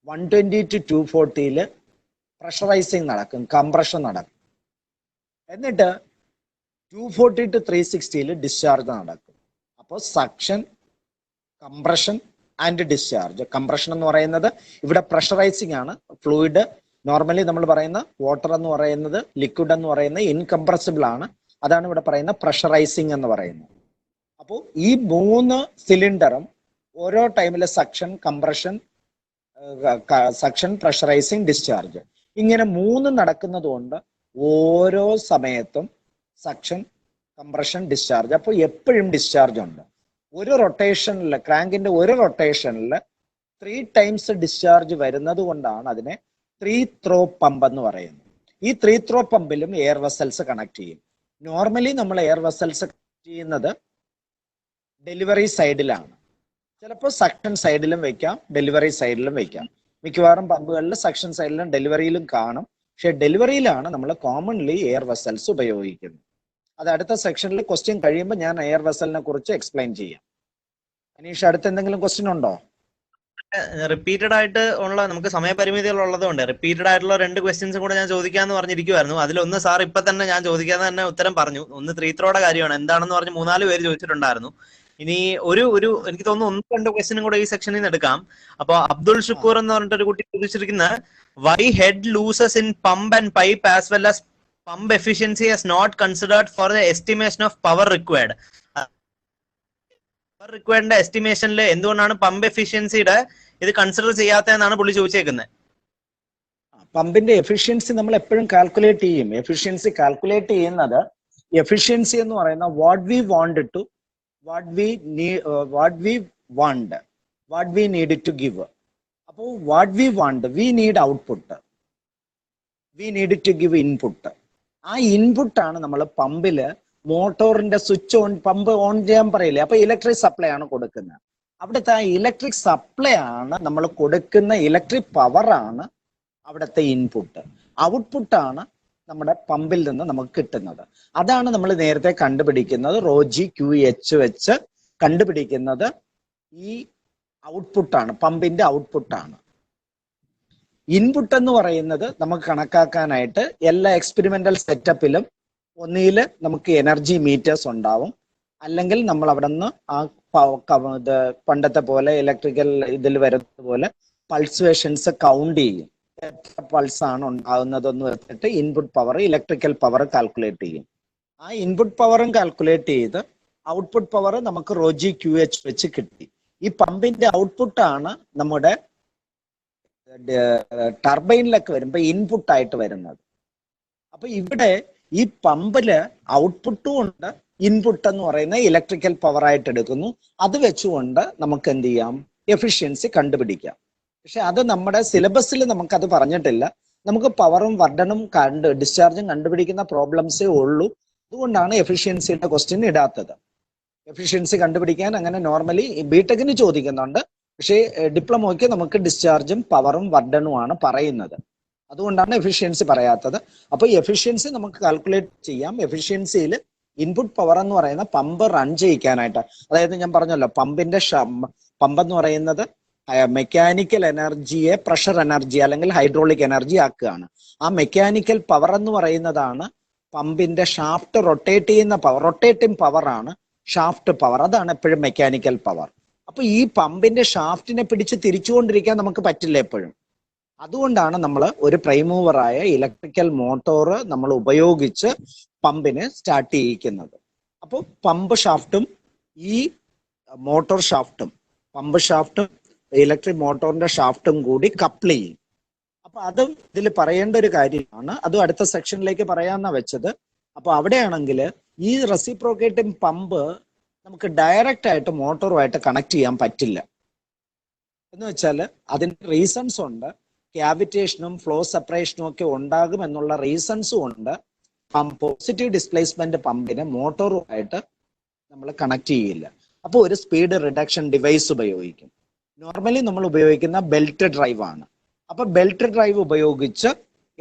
120 to 240 പ്രഷറൈസിങ് നടക്കും, കംപ്രഷൻ നടക്കും. എന്നിട്ട് 240 to 360 ഡിസ്ചാർജ് നടക്കും. അപ്പോൾ suction, compression and discharge. Compression എന്ന് പറയുന്നത് ഇവിടെ പ്രഷറൈസിങ് ആണ്. ഫ്ലൂയിഡ് നോർമലി നമ്മൾ പറയുന്ന വാട്ടർ എന്ന് പറയുന്നത്, ലിക്വിഡ് എന്ന് പറയുന്നത് ഇൻകംപ്രസിബിൾ ആണ്. അതാണ് ഇവിടെ പറയുന്ന പ്രഷറൈസിങ് എന്ന് പറയുന്നത്. അപ്പോൾ ഈ 3 സിലിണ്ടറും ഓരോ ടൈമിലെ suction, compression, suction, pressurising, discharge, ഇങ്ങനെ 3 നടക്കുന്നത് കൊണ്ട് ഓരോ സമയത്തും സക്ഷൻ, കംപ്രഷൻ, ഡിസ്ചാർജ്. അപ്പോൾ എപ്പോഴും ഡിസ്ചാർജ് ഉണ്ട്. ഒരു റൊട്ടേഷനിൽ, ക്രാങ്കിന്റെ ഒരു റൊട്ടേഷനിൽ 3 times ഡിസ്ചാർജ് വരുന്നത് കൊണ്ടാണ് അതിനെ 3 ത്രോ പമ്പ് എന്ന് പറയുന്നത്. ഈ 3 ത്രോ പമ്പിലും എയർ വെസൽസ് കണക്ട് ചെയ്യും. നോർമലി നമ്മൾ എയർ വെസൽസ് കണക്ട് ചെയ്യുന്നത് ഡെലിവറി സൈഡിലാണ്. ചിലപ്പോൾ സക്ഷൻ സൈഡിലും വെക്കാം, ഡെലിവറി സൈഡിലും വെക്കാം. മിക്കവാറും പമ്പുകളിൽ സക്ഷൻ സൈഡിലും ഡെലിവറിയിലും കാണും. പക്ഷെ ഡെലിവറിയിലാണ് നമ്മൾ കോമൺലി എയർ വെസൽസ് ഉപയോഗിക്കുന്നത്. അത് അടുത്ത സെക്ഷനിൽ ക്വസ്റ്റ്യൻ കഴിയുമ്പോൾ ഞാൻ എയർ വെസലിനെ കുറിച്ച് എക്സ്പ്ലെയിൻ ചെയ്യാം. അനീഷ്, അടുത്ത് എന്തെങ്കിലും ക്വസ്റ്റ്യൻ ഉണ്ടോ? റിപ്പീറ്റഡ് ആയിട്ട് ഉള്ള, നമുക്ക് സമയപരിമിതികൾ ഉള്ളതുകൊണ്ട് റിപ്പീറ്റഡ് ആയിട്ടുള്ള 2 ക്വസ്റ്റ്യൻസും കൂടെ ഞാൻ ചോദിക്കാന്ന് പറഞ്ഞിരിക്കുവായിരുന്നു. അതിലൊന്ന് സാർ ഇപ്പൊ തന്നെ ഞാൻ ചോദിക്കാതെ തന്നെ ഉത്തരം പറഞ്ഞു. ഒന്ന് 3 ത്രോയുടെ കാര്യമാണ്. എന്താണെന്ന് പറഞ്ഞ് 3-4 പേര് ചോദിച്ചിട്ടുണ്ടായിരുന്നു. ഇനി ഒരു എനിക്ക് തോന്നുന്നു 1-2 ക്വസ്റ്റ്യനും കൂടെ ഈ സെക്ഷനിൽ നിന്ന് എടുക്കാം. അപ്പൊ അബ്ദുൾ ഷുക്കൂർ എന്ന് പറഞ്ഞിട്ട് ഒരു കുട്ടി ചോദിച്ചിരിക്കുന്ന, why head losses in pump and pipe as well as pump efficiency as not considered for the estimation of power required. Power റിക്വയർഡിന്റെ എസ്റ്റിമേഷനിൽ എന്തുകൊണ്ടാണ് പമ്പ് എഫിഷ്യൻസിയുടെ ഇത് കൺസിഡർ ചെയ്യാത്തതെന്നാണ് പുള്ളി ചോദിച്ചേക്കുന്നത്. പമ്പിന്റെ എഫിഷ്യൻസി നമ്മൾ എപ്പോഴും കാൽക്കുലേറ്റ് ചെയ്യും. എഫിഷ്യൻസി കാൽക്കുലേറ്റ് ചെയ്യുന്നത്, എഫിഷ്യൻസി എന്ന് പറയുന്ന what we need to give. അപ്പോൾ what we want, we need output, we need to give input. ആ ഇൻപുട്ടാണ് നമ്മൾ പമ്പില് മോട്ടോറിന്റെ സ്വിച്ച് ഓൺ, പമ്പ് ഓൺ ചെയ്യാൻ പറയില്ലേ, അപ്പൊ ഇലക്ട്രിക് സപ്ലൈ ആണ് കൊടുക്കുന്നത്. അവിടുത്തെ ആ ഇലക്ട്രിക് സപ്ലൈ ആണ് നമ്മൾ കൊടുക്കുന്ന, ഇലക്ട്രിക് പവർ ആണ് അവിടുത്തെ ഇൻപുട്ട്. ഔട്ട്പുട്ടാണ് നമ്മുടെ പമ്പിൽ നിന്ന് നമുക്ക് കിട്ടുന്നത്. അതാണ് നമ്മൾ നേരത്തെ കണ്ടുപിടിക്കുന്നത്, റോജി QH വെച്ച് കണ്ടുപിടിക്കുന്നത്. ഈ ഔട്ട്പുട്ടാണ്, പമ്പിന്റെ ഔട്ട്പുട്ടാണ്. ഇൻപുട്ട് എന്ന് പറയുന്നത് നമുക്ക് കണക്കാക്കാനായിട്ട് എല്ലാ എക്സ്പെരിമെന്റൽ സെറ്റപ്പിലും ഒന്നിൽ നമുക്ക് എനർജി മീറ്റേഴ്സ് ഉണ്ടാവും, അല്ലെങ്കിൽ നമ്മൾ അവിടെ നിന്ന് ആ പണ്ടത്തെ പോലെ ഇലക്ട്രിക്കൽ ഇതിൽ വരുന്നത് പോലെ പൾസുവേഷൻസ് കൗണ്ട് ചെയ്യും. എത്ര പൾസ് ആണ് ഉണ്ടാകുന്നതെന്ന് വെച്ചിട്ട് input power, electrical power calculate ചെയ്യും. ആ ഇൻപുട്ട് പവറും കാൽക്കുലേറ്റ് ചെയ്ത് ഔട്ട്പുട്ട് പവർ നമുക്ക് റോജി QH വെച്ച് കിട്ടി. ഈ പമ്പിന്റെ ഔട്ട്പുട്ടാണ് നമ്മുടെ ടർബൈനിലൊക്കെ വരുമ്പോൾ ഇൻപുട്ട് ആയിട്ട് വരുന്നത്. അപ്പൊ ഇവിടെ ഈ പമ്പില് ഔട്ട്പുട്ടും ഉണ്ട്, ഇൻപുട്ട് എന്ന് പറയുന്ന ഇലക്ട്രിക്കൽ പവർ ആയിട്ട് എടുക്കുന്നു. അത് വെച്ചുകൊണ്ട് നമുക്ക് എന്ത് ചെയ്യാം, എഫിഷ്യൻസി കണ്ടുപിടിക്കാം. പക്ഷെ അത് നമ്മുടെ സിലബസിൽ നമുക്കത് പറഞ്ഞിട്ടില്ല. നമുക്ക് പവറും വർഡനും ഡിസ്ചാർജും കണ്ടുപിടിക്കുന്ന പ്രോബ്ലംസേ ഉള്ളൂ. അതുകൊണ്ടാണ് എഫിഷ്യൻസിയുടെ ക്വസ്റ്റ്യൻ ഇടാത്തത്. എഫിഷ്യൻസി കണ്ടുപിടിക്കാൻ അങ്ങനെ നോർമലി ബിടെക്കിന് ചോദിക്കുന്നുണ്ട്, പക്ഷേ ഡിപ്ലോമയ്ക്ക് നമുക്ക് ഡിസ്ചാർജും പവറും വർഡനും ആണ് പറയുന്നത്. അതുകൊണ്ടാണ് എഫിഷ്യൻസി പറയാത്തത്. അപ്പോൾ എഫിഷ്യൻസി നമുക്ക് കാൽക്കുലേറ്റ് ചെയ്യാം. എഫിഷ്യൻസിയിൽ ഇൻപുട്ട് പവർ എന്ന് പറയുന്ന പമ്പ് റൺ ചെയ്യിക്കാനായിട്ട്, അതായത് ഞാൻ പറഞ്ഞല്ലോ പമ്പ് എന്ന് പറയുന്നത് മെക്കാനിക്കൽ എനർജിയെ പ്രഷർ എനർജി അല്ലെങ്കിൽ ഹൈഡ്രോളിക് എനർജി ആക്കുകയാണ്. ആ മെക്കാനിക്കൽ പവർ എന്ന് പറയുന്നതാണ് പമ്പിന്റെ ഷാഫ്റ്റ് റൊട്ടേറ്റ് ചെയ്യുന്ന പവർ. റൊട്ടേറ്റിംഗ് പവർ ആണ് ഷാഫ്റ്റ് പവർ. അതാണ് എപ്പോഴും മെക്കാനിക്കൽ പവർ. അപ്പൊ ഈ പമ്പിന്റെ ഷാഫ്റ്റിനെ പിടിച്ച് തിരിച്ചുകൊണ്ടിരിക്കാൻ നമുക്ക് പറ്റില്ല എപ്പോഴും. അതുകൊണ്ടാണ് നമ്മൾ ഒരു പ്രൈം മൂവറായ ഇലക്ട്രിക്കൽ മോട്ടോർ നമ്മൾ ഉപയോഗിച്ച് പമ്പിനെ സ്റ്റാർട്ട് ചെയ്യിക്കുന്നത്. അപ്പോൾ പമ്പ് ഷാഫ്റ്റും ഈ മോട്ടോർ ഷാഫ്റ്റും, പമ്പ് ഷാഫ്റ്റും ഇലക്ട്രിക് മോട്ടോറിന്റെ ഷാഫ്റ്റും കൂടി കപ്പിൾ ചെയ്യും. അപ്പൊ അതും ഇതിൽ പറയേണ്ട ഒരു കാര്യമാണ്. അതും അടുത്ത സെക്ഷനിലേക്ക് പറയാന്നാ വെച്ചത്. അപ്പൊ അവിടെയാണെങ്കിൽ ഈ റെസിപ്രോക്കേറ്റിംഗ് പമ്പ് നമുക്ക് ഡയറക്റ്റ് ആയിട്ട് മോട്ടോറുമായിട്ട് കണക്ട് ചെയ്യാൻ പറ്റില്ല. എന്ന് വെച്ചാൽ അതിന് റീസൺസ് ഉണ്ട്. ക്യാവിറ്റേഷനും ഫ്ലോ സെപ്പറേഷനും ഒക്കെ ഉണ്ടാകും എന്നുള്ള റീസൺസും ഉണ്ട്. പോസിറ്റീവ് ഡിസ്പ്ലേസ്മെന്റ് പമ്പിന് മോട്ടോറുമായിട്ട് നമ്മൾ കണക്ട് ചെയ്യില്ല. അപ്പോൾ ഒരു സ്പീഡ് റിഡക്ഷൻ ഡിവൈസ് ഉപയോഗിക്കും. നോർമലി നമ്മൾ ഉപയോഗിക്കുന്ന ബെൽറ്റ് ഡ്രൈവ് ആണ്. അപ്പൊ ബെൽറ്റ് ഡ്രൈവ് ഉപയോഗിച്ച്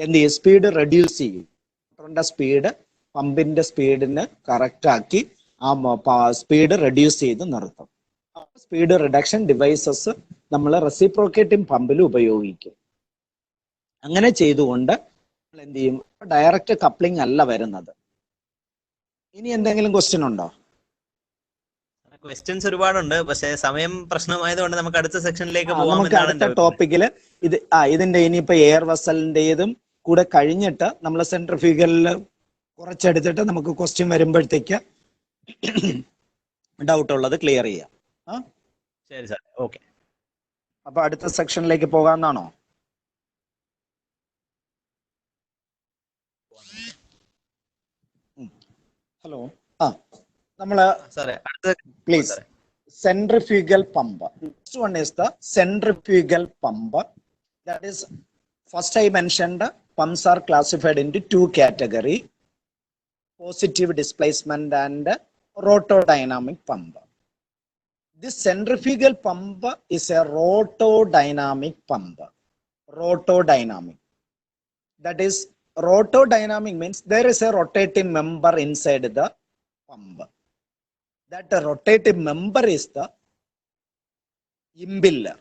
എന്ത് ചെയ്യും, സ്പീഡ് റെഡ്യൂസ് ചെയ്യും. മോട്ടോറിന്റെ സ്പീഡ് പമ്പിന്റെ സ്പീഡിന് കറക്റ്റ് ആക്കി ആ സ്പീഡ് റെഡ്യൂസ് ചെയ്ത് നിർത്തും. സ്പീഡ് റിഡക്ഷൻ ഡിവൈസസ് നമ്മൾ റെസിപ്രോക്കേറ്റിംഗ് പമ്പിൽ ഉപയോഗിക്കും. അങ്ങനെ ചെയ്തുകൊണ്ട് നമ്മൾ എന്ത് ചെയ്യും, ഡയറക്റ്റ് കപ്ലിംഗ് അല്ല വരുന്നത്. ഇനി എന്തെങ്കിലും ക്വസ്റ്റ്യൻ ഉണ്ടോ? ക്വസ്റ്റ്യൻസ് ഒരുപാടുണ്ട്, പക്ഷേ സമയം പ്രശ്നമായതുകൊണ്ട് നമുക്ക് അടുത്ത സെക്ഷനിലേക്ക് നമുക്ക് അടുത്ത ടോപ്പിക്കിൽ ഇതിന്റെ ഇനിയിപ്പോ എയർ വെസലിന്റേതും കൂടെ കഴിഞ്ഞിട്ട് നമ്മൾ സെൻട്രിഫ്യൂഗലിൽ കുറച്ചെടുത്തിട്ട് നമുക്ക് ക്വസ്റ്റ്യൻ വരുമ്പോഴത്തേക്ക് ഡൗട്ട് ഉള്ളത് ക്ലിയർ ചെയ്യാം. ശരി സാർ, ഓക്കെ. അപ്പൊ അടുത്ത സെക്ഷനിലേക്ക് പോകാമെന്നാണോ? ഹലോ, നമ്മള് please centrifugal pump. Next one is the centrifugal pump. That is, first I mentioned pumps are classified into two categories: positive displacement and rotodynamic pump. This centrifugal pump is a rotodynamic pump. Rotodynamic. That is, rotodynamic means there is a rotating member inside the pump. That rotating member is the impeller.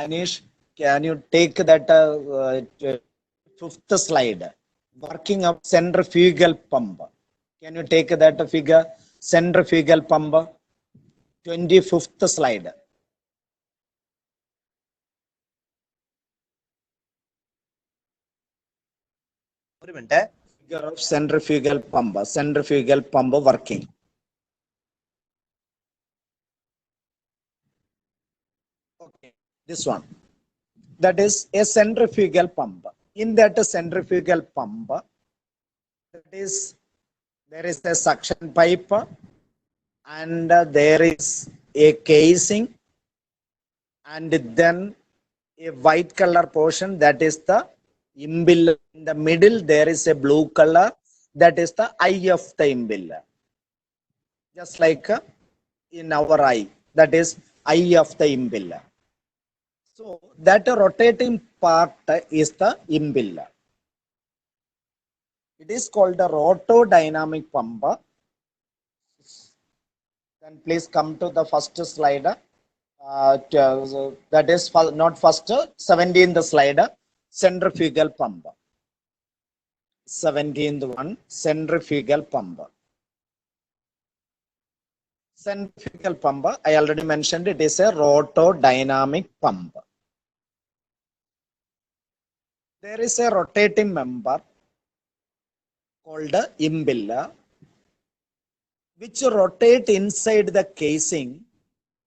Anish, can you take that fifth slide? Working of centrifugal pump. Can you take that figure? Centrifugal pump. 25th slide. Figure of centrifugal pump. Centrifugal pump working. Okay, this one. That is a centrifugal pump. In that centrifugal pump, that is, there is a suction pipe and there is a casing, and then a white color portion, that is the impeller. In the middle there is a blue color, that is the eye of the impeller. Just like in our eye, that is eye of the impeller. So that rotating part is the impeller. It is called a rotodynamic pump. Then please come to the first slide. That is not first, 17th slide. Centrifugal pump. 17th one, centrifugal pump. Centrifugal pump, I already mentioned, it is a rotodynamic pump. there is a rotating member called impella, which rotate inside the casing.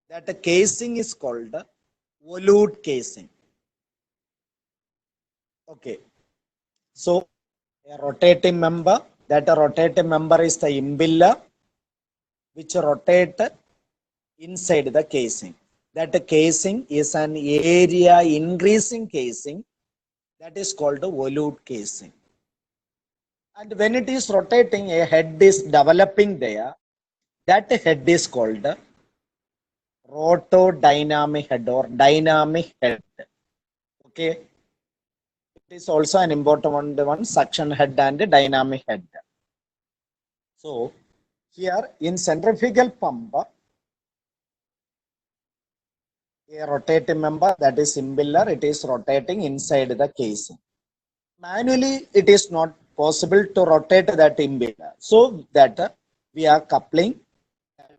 That casing is called volute casing. Okay, so a rotating member, that a rotating member is the impella, which rotate inside the casing. That casing is an area increasing casing, that is called volute casing. And when it is rotating, a head is developing there. That head is called rotodynamic head or dynamic head. Okay, it is also an important one, suction head and dynamic head. So here in centrifugal pump, a rotating member, that is impeller, it is rotating inside the casing. Manually it is not possible to rotate that impeller, so that we are coupling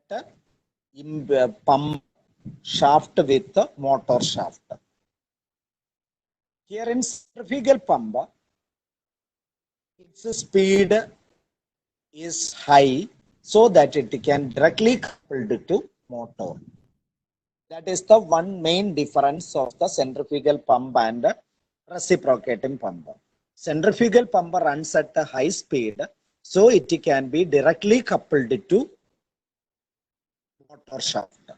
that pump shaft with the motor shaft. Here in centrifugal pump, its speed is high so that it can directly coupled to motor. That is the one main difference of the centrifugal pump and reciprocating pump. Centrifugal pump runs at a high speed, so it can be directly coupled to motor shaft.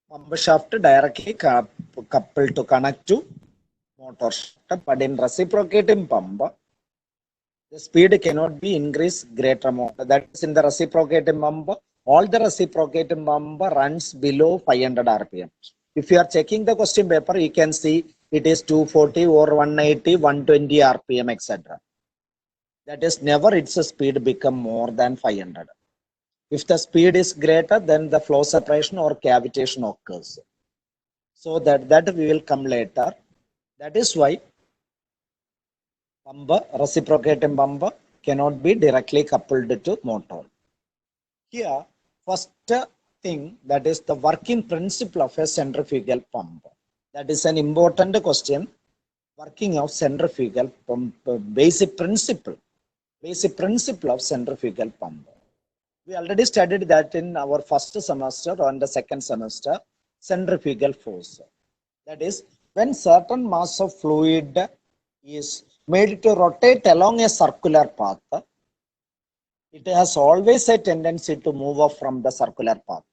Pump shaft directly coupled to connect to motor shaft, but in reciprocating pump, the speed cannot be increased greater amount. That is in the reciprocating pump, all the reciprocating pump runs below 500 rpm. If you are checking the question paper, you can see it is 240 or 180, 120 rpm, etc. That is never its speed become more than 500. If the speed is greater, then the flow separation or cavitation occurs. So that we will come later. That is why pump, reciprocating pump cannot be directly coupled to motor. Here, first thing, that is the working principle of a centrifugal pump. That is an important question. Working of centrifugal pump, basic principle of centrifugal pump. We already studied that in our first semester and the second semester, centrifugal force. That is, when certain mass of fluid is made to rotate along a circular path, it has always a tendency to move off from the circular path.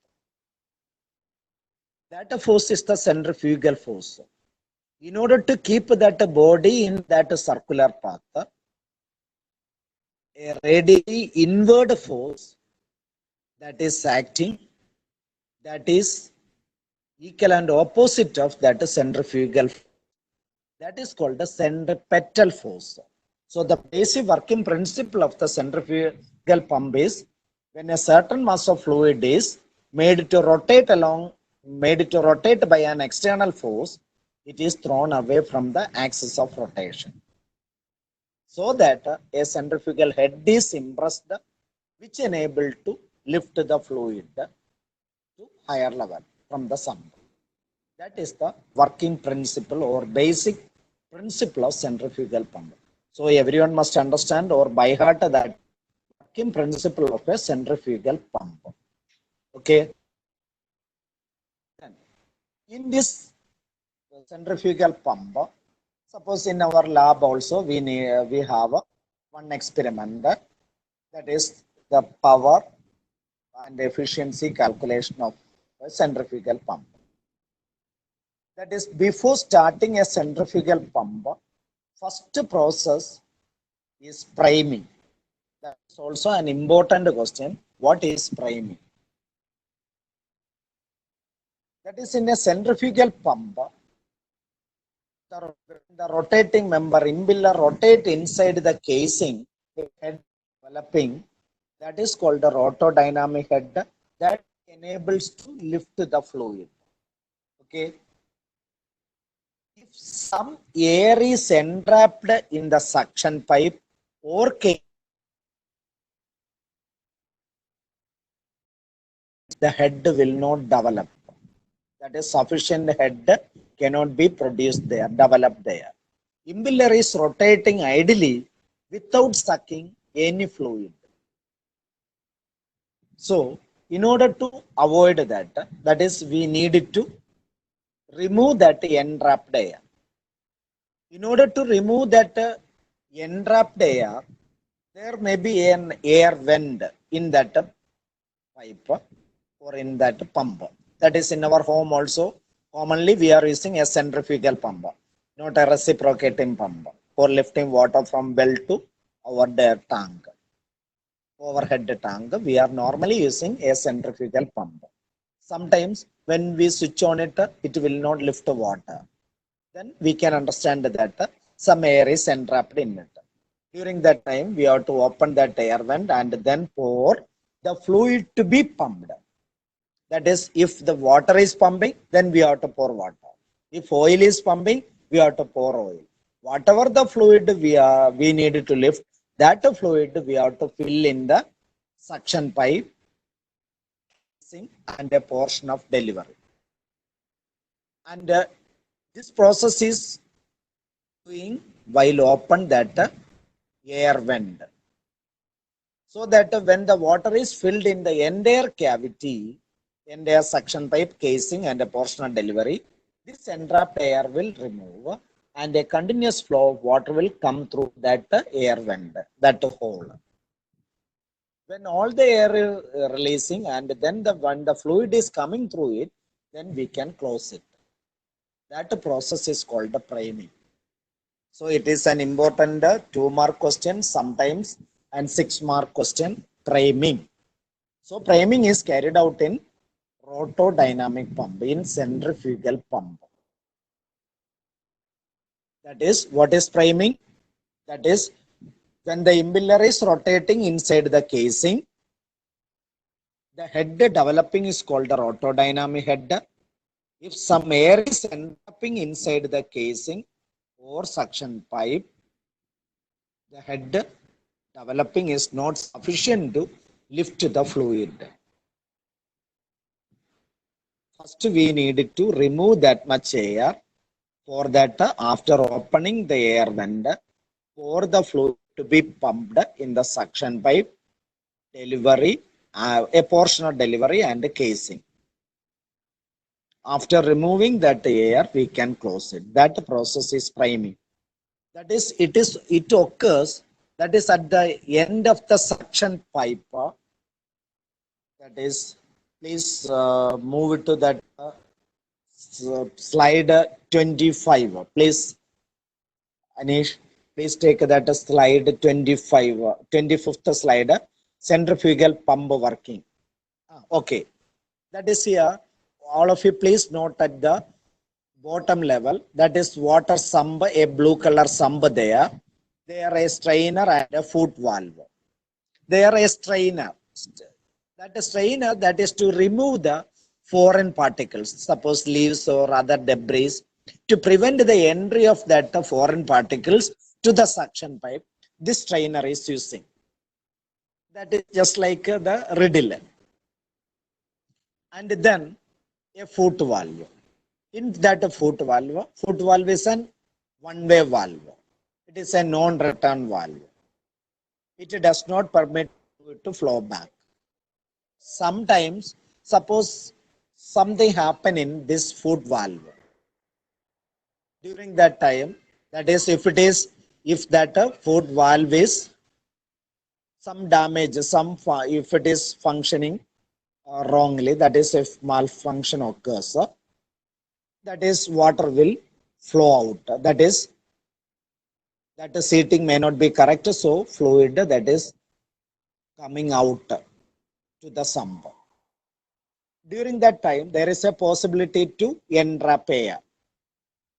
That force is the centrifugal force. In order to keep that body in that circular path, a radially inward force that is acting, that is equal and opposite of that centrifugal force. That is called the centripetal force. So the basic working principle of the centrifugal pump is, when a certain mass of fluid is made to rotate by an external force, it is thrown away from the axis of rotation, so that a centrifugal head is impressed, which enable to lift the fluid to higher level from the sump. That is the working principle or basic principle of centrifugal pump. So everyone must understand or by heart that working principle of a centrifugal pump. Okay. In this centrifugal pump, suppose in our lab also we have one experiment, that is the power and efficiency calculation of a centrifugal pump. That is, before starting a centrifugal pump, first process is priming. That's also an important question. What is priming? That is, in a centrifugal pump, the rotating member impeller rotate inside the casing, the head developing, that is called the rotodynamic head, that enables to lift the fluid. Okay. If some air is entrapped in the suction pipe or case, the head will not develop. That is, sufficient head cannot be produced there, developed there. Impeller is rotating idly without sucking any fluid. So, in order to avoid that, that is, we needed to remove that entrapped air. In order to remove that entrapped air, there may be an air vent in that pipe or in that pump. That is, in our home also, commonly we are using a centrifugal pump, not a reciprocating pump for lifting water from well to our tank, overhead tank. We are normally using a centrifugal pump. Sometimes when we switch on it, it will not lift water. Then we can understand that some air is entrapped in it. During that time, we have to open that air vent and then pour the fluid to be pumped. That is, if the water is pumping, then we have to pour water. If oil is pumping, we have to pour oil. Whatever the fluid we need to lift, that fluid we have to fill in the suction pipe and a portion of delivery. And this process is doing while open that air vent. So that when the water is filled in the entire cavity, entire suction pipe casing and a portion of delivery, this entrapped air will remove and a continuous flow of water will come through that air vent, that hole. When all the air is releasing and then when the fluid is coming through it, then we can close it. That process is called the priming. So it is an important 2-mark question sometimes and 6-mark question, priming. So priming is carried out in rotodynamic pump, in centrifugal pump. That is, what is priming? That is, when the impeller is rotating inside the casing, the head developing is called the rotodynamic head. If some air is entrapping inside the casing or suction pipe, the head developing is not sufficient to lift the fluid. First, we needed to remove that much air. For that, after opening the air vent, pour the fluid to be pumped in the suction pipe, delivery, a portion of delivery and casing. After removing that air, we can close it. That process is priming. That is, it occurs, that is at the end of the suction pipe. That is, please move it to that slide 25. Please, Anish, please take that slide 25, 25th slide, centrifugal pump working. Okay, that is here. All of you please note at the bottom level, that is water sump, a blue color sump there. There a strainer and a foot valve. There a strainer. That strainer, that is to remove the foreign particles, suppose leaves or other debris, to prevent the entry of that foreign particles to the suction pipe. This strainer is using. That is just like the riddle. And then a foot valve. In that foot valve is an one-way valve. It is a non-return valve. It does not permit it to flow back. Sometimes, suppose something happen in this foot valve. During that time, that is, if that foot valve is some damage, if it is functioning wrongly, that is, if malfunction occurs, that is, water will flow out. That is, that seating may not be correct, so fluid that is coming out to the sump. During that time, there is a possibility to entrap air.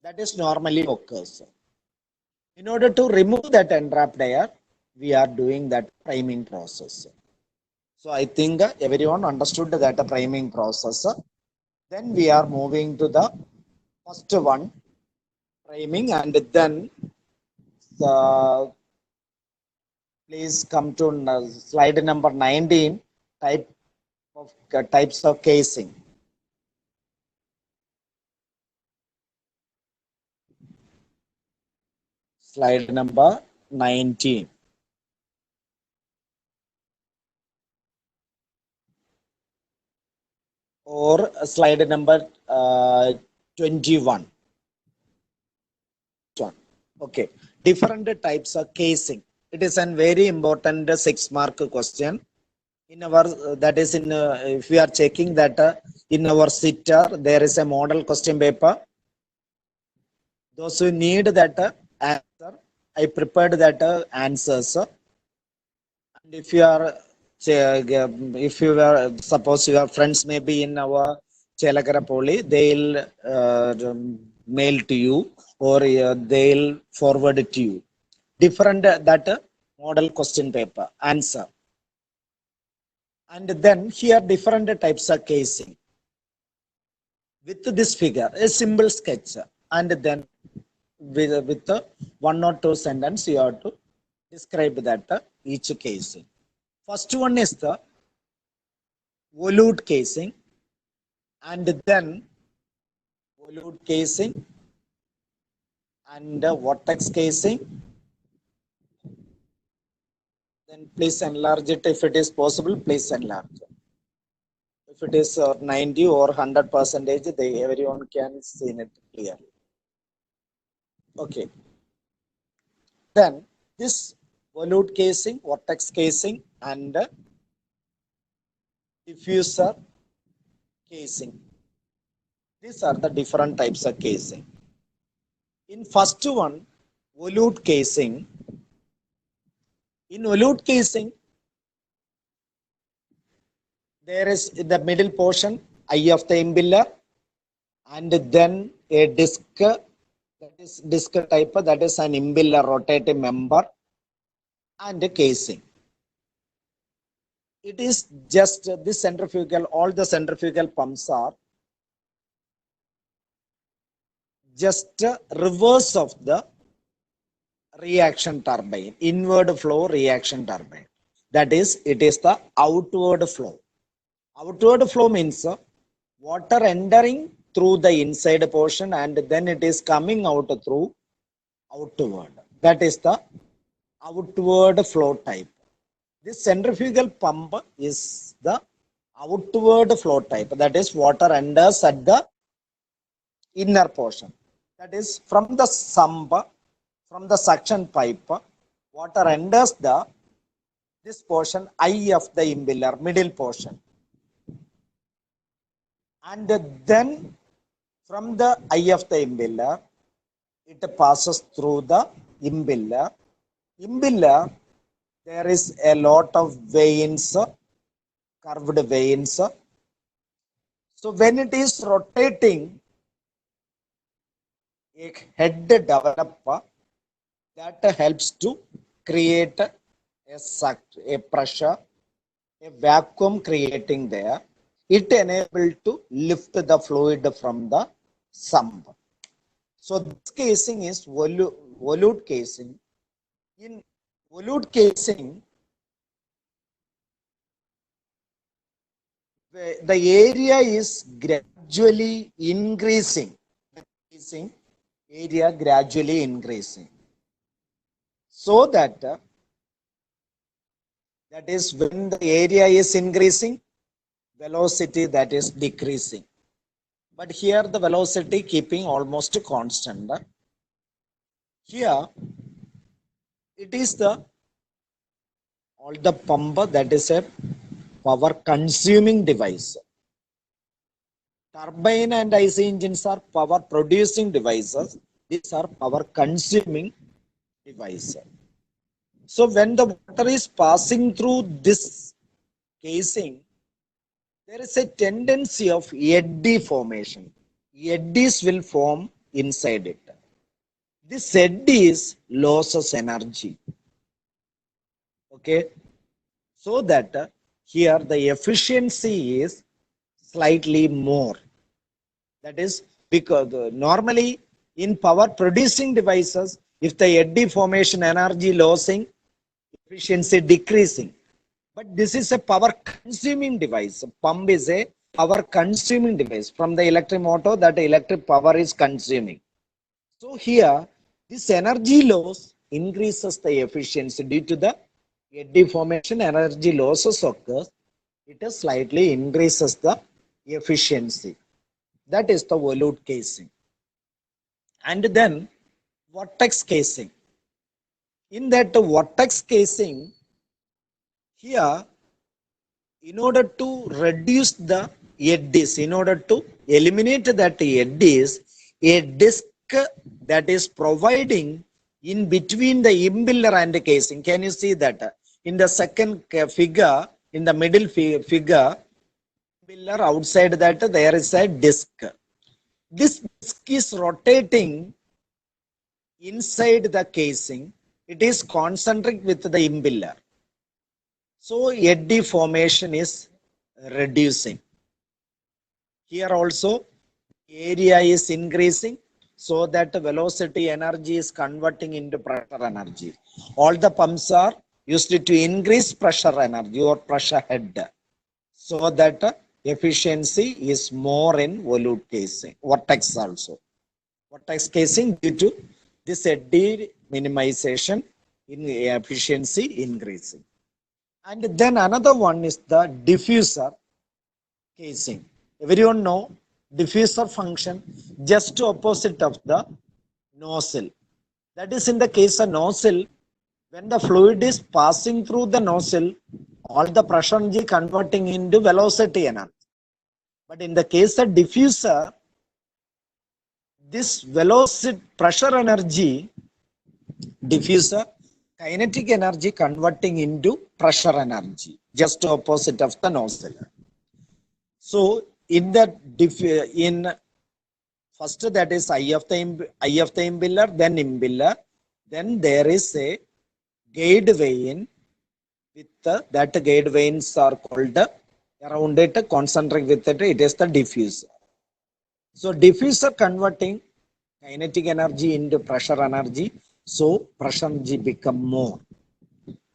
That is normally occurs. In order to remove that entrapped air, we are doing that priming process. So I think everyone understood that priming process. Then we are moving to the first one, priming, and then please come to slide number 19, types of casing. Slide number 19. Or slide number 21. Okay. Different types of casing. It is a very important 6-mark question. In our that is in if we are checking that in our sitter there is a model question paper. Those who need that answer, I prepared that answers. And if you are if you are suppose your friends may be in our Chelagara Poli, they'll mail to you or they'll forward it to you. Different that model question paper answer. And then here different types of casing. With this figure, a simple sketch, and then with 1 or 2 sentences, you have to describe that each casing. First one is the volute casing, and then volute casing and vortex casing. Then please enlarge it if it is possible. Please enlarge. If it is 90 or 100%, everyone can see it clearly. Okay. Then this volute casing, vortex casing, and diffuser casing. These are the different types of casing. In first one, volute casing. In volute casing, there is the middle portion, eye of the impeller, and then a disc, that is disc type, that is an impeller rotating member, and a casing. It is just this centrifugal, all the centrifugal pumps are just reverse of the reaction turbine, inward flow reaction turbine. That is, it is the outward flow. Outward flow means water entering through the inside portion and then it is coming out through outward. That is the outward flow type. This centrifugal pump is the outward flow type. That is, water enters at the inner portion. That is, from the sump, from the suction pipe, water enters this portion, eye of the impeller, middle portion. And then from the eye of the impeller, it passes through the impeller. Impeller, there is a lot of veins, curved veins. So when it is rotating, a head developer that helps to create a pressure, a vacuum creating there. It enables to lift the fluid from the sump. So this casing is volute casing. In volute casing, the area is gradually increasing. The casing area gradually increasing. So that is when the area is increasing, velocity that is decreasing. But here the velocity keeping almost constant. Here it is all the pump that is a power consuming device. Turbine and IC engines are power producing devices. These are power consuming devices. So when the water is passing through this casing, there is a tendency of eddy formation. Eddies will form inside it. This eddies loses energy. Okay. So that here the efficiency is slightly more. That is because normally in power producing devices, if the eddy formation energy losing, efficiency decreasing. But this is a power consuming device. Pump is a power consuming device. From the electric motor, that electric power is consuming. So here This energy loss increases the efficiency due to the eddy formation. Energy losses occurs. It slightly increases the efficiency. That is the volute casing. And then vortex casing. In that vortex casing, here, in order to reduce the eddies, in order to eliminate that eddies, a disc that is providing in between the impeller and the casing. Can you see that? In the second figure, in the middle figure, impeller outside that there is a disc. This disc is rotating inside the casing. It is concentric with the impeller. So eddy formation is reducing. Here also area is increasing, so that velocity energy is converting into pressure energy. All the pumps are used to increase pressure energy or pressure head, so that efficiency is more in volute casing, vortex also. Vortex casing, due to this eddy minimization, in efficiency increasing. And then another one is the diffuser casing. Everyone know diffuser function just opposite of the nozzle. That is, in the case of nozzle, when the fluid is passing through the nozzle, all the pressure energy converting into velocity energy. But in the case of diffuser, this velocity pressure energy, diffuser kinetic energy converting into pressure energy, just opposite of the nozzle. So in that in first, that is eye of the impeller, then impeller, then there is a guide vane with that guide vanes are called around it, concentric with it, it is the diffuser. So diffuser converting kinetic energy into pressure energy, so pressure energy become more.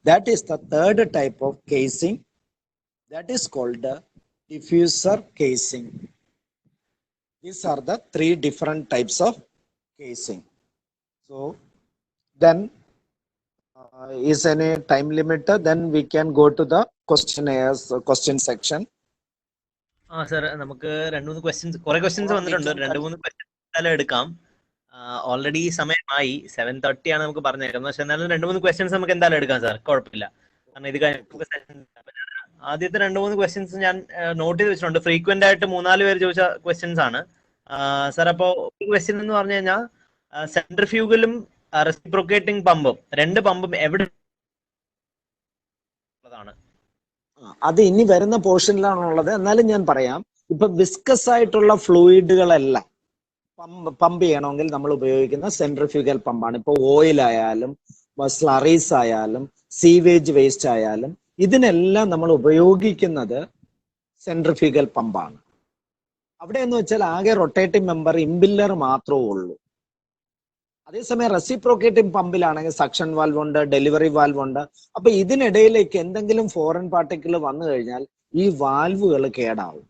That is the third type of casing, that is called diffuser casing. These are the three different types of casing. So then is any time limit? Then we can go to the question section. Sir നമുക്ക് രണ്ട് മൂന്ന് questions, കുറെ questions വന്നിട്ടുണ്ട്. രണ്ട് മൂന്ന് questions എടുക്കാം. Already സമയമായി 7:30 ആണ് നമുക്ക് പറഞ്ഞേക്കുന്നത്. പക്ഷെ എന്നാലും രണ്ട് മൂന്ന് ക്വസ്റ്റ്യൻസ് നമുക്ക് എന്തായാലും എടുക്കാം സാർ, കുഴപ്പമില്ല. കാരണം ഇത് ആദ്യത്തെ രണ്ട് മൂന്ന് ക്വസ്റ്റ്യൻസ് ഞാൻ നോട്ട് ചെയ്ത് വെച്ചിട്ടുണ്ട്. ഫ്രീക്വന്റ് ആയിട്ട് 3-4 പേര് ചോദിച്ച ക്വസ്റ്റ്യൻസ് ആണ് സാർ. അപ്പോ ഒരു ക്വസ്റ്റ്യൻ എന്ന് പറഞ്ഞു കഴിഞ്ഞാൽ സെൻട്രിഫ്യൂഗലും റെസിപ്രോക്കേറ്റിംഗ് പമ്പും, രണ്ട് പമ്പും എവിടെ ഉള്ളതാണ്? അത് ഇനി വരുന്ന പോർഷനിലാണുള്ളത്. എന്നാലും ഞാൻ പറയാം. ഇപ്പൊ വിസ്കസ് ആയിട്ടുള്ള ഫ്ലൂയിഡുകളെല്ലാം പമ്പ് ചെയ്യണമെങ്കിൽ നമ്മൾ ഉപയോഗിക്കുന്ന സെൻട്രിഫ്യൂഗൽ പമ്പാണ്. ഇപ്പൊ ഓയിൽ ആയാലും സ്ലറീസ് ആയാലും സീവേജ് വേസ്റ്റ് ആയാലും ഇതിനെല്ലാം നമ്മൾ ഉപയോഗിക്കുന്നത് സെൻട്രിഫ്യൂഗൽ പമ്പാണ്. അവിടെ എന്ന് വെച്ചാൽ ആകെ റൊട്ടേറ്റിംഗ് മെമ്പർ ഇംപില്ലർ മാത്രമേ ഉള്ളൂ. അതേസമയം റെസിപ്രോക്കേറ്റിംഗ് പമ്പിലാണെങ്കിൽ സക്ഷൻ വാൽവ് ഉണ്ട്, ഡെലിവറി വാൽവ് ഉണ്ട്. അപ്പൊ ഇതിനിടയിലേക്ക് എന്തെങ്കിലും ഫോറിൻ പാർട്ടിക്കിൾ വന്നു കഴിഞ്ഞാൽ ഈ വാൽവുകൾ കേടാവും.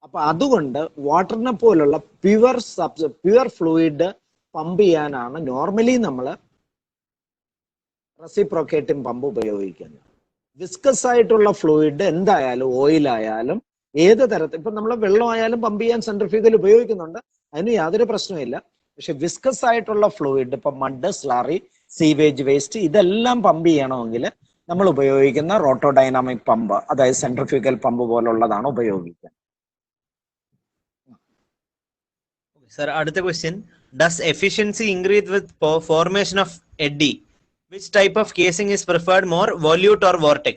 അപ്പൊ അതുകൊണ്ട് വാട്ടറിനെ പോലുള്ള പ്യുവർ ഫ്ലൂയിഡ് പമ്പ് ചെയ്യാനാണ് നോർമലി നമ്മൾ റെസിപ്രോക്കേറ്റിംഗ് പമ്പ് ഉപയോഗിക്കുന്നത്. വിസ്കസ് ആയിട്ടുള്ള ഫ്ലൂയിഡ് എന്തായാലും, ഓയിലായാലും ഏത് തരത്തിൽ, ഇപ്പൊ നമ്മൾ വെള്ളമായാലും പമ്പ് ചെയ്യാൻ സെൻട്രിഫ്യൂഗൽ ഉപയോഗിക്കുന്നുണ്ട്, അതിന് യാതൊരു പ്രശ്നമില്ല. പക്ഷെ വിസ്കസ് ആയിട്ടുള്ള ഫ്ലൂയിഡ്, ഇപ്പൊ മഡ്, സ്ലറി, സീവേജ് വേസ്റ്റ്, ഇതെല്ലാം പമ്പ് ചെയ്യണമെങ്കിൽ നമ്മൾ ഉപയോഗിക്കുന്ന റോട്ടോഡൈനാമിക് പമ്പ്, അതായത് സെൻട്രിഫ്യൂഗൽ പമ്പ് പോലുള്ളതാണ് ഉപയോഗിക്കുന്നത്. സർ, അടുത്ത question, does efficiency increase with formation of eddy? Which type of casing is preferred more, volute or vortex?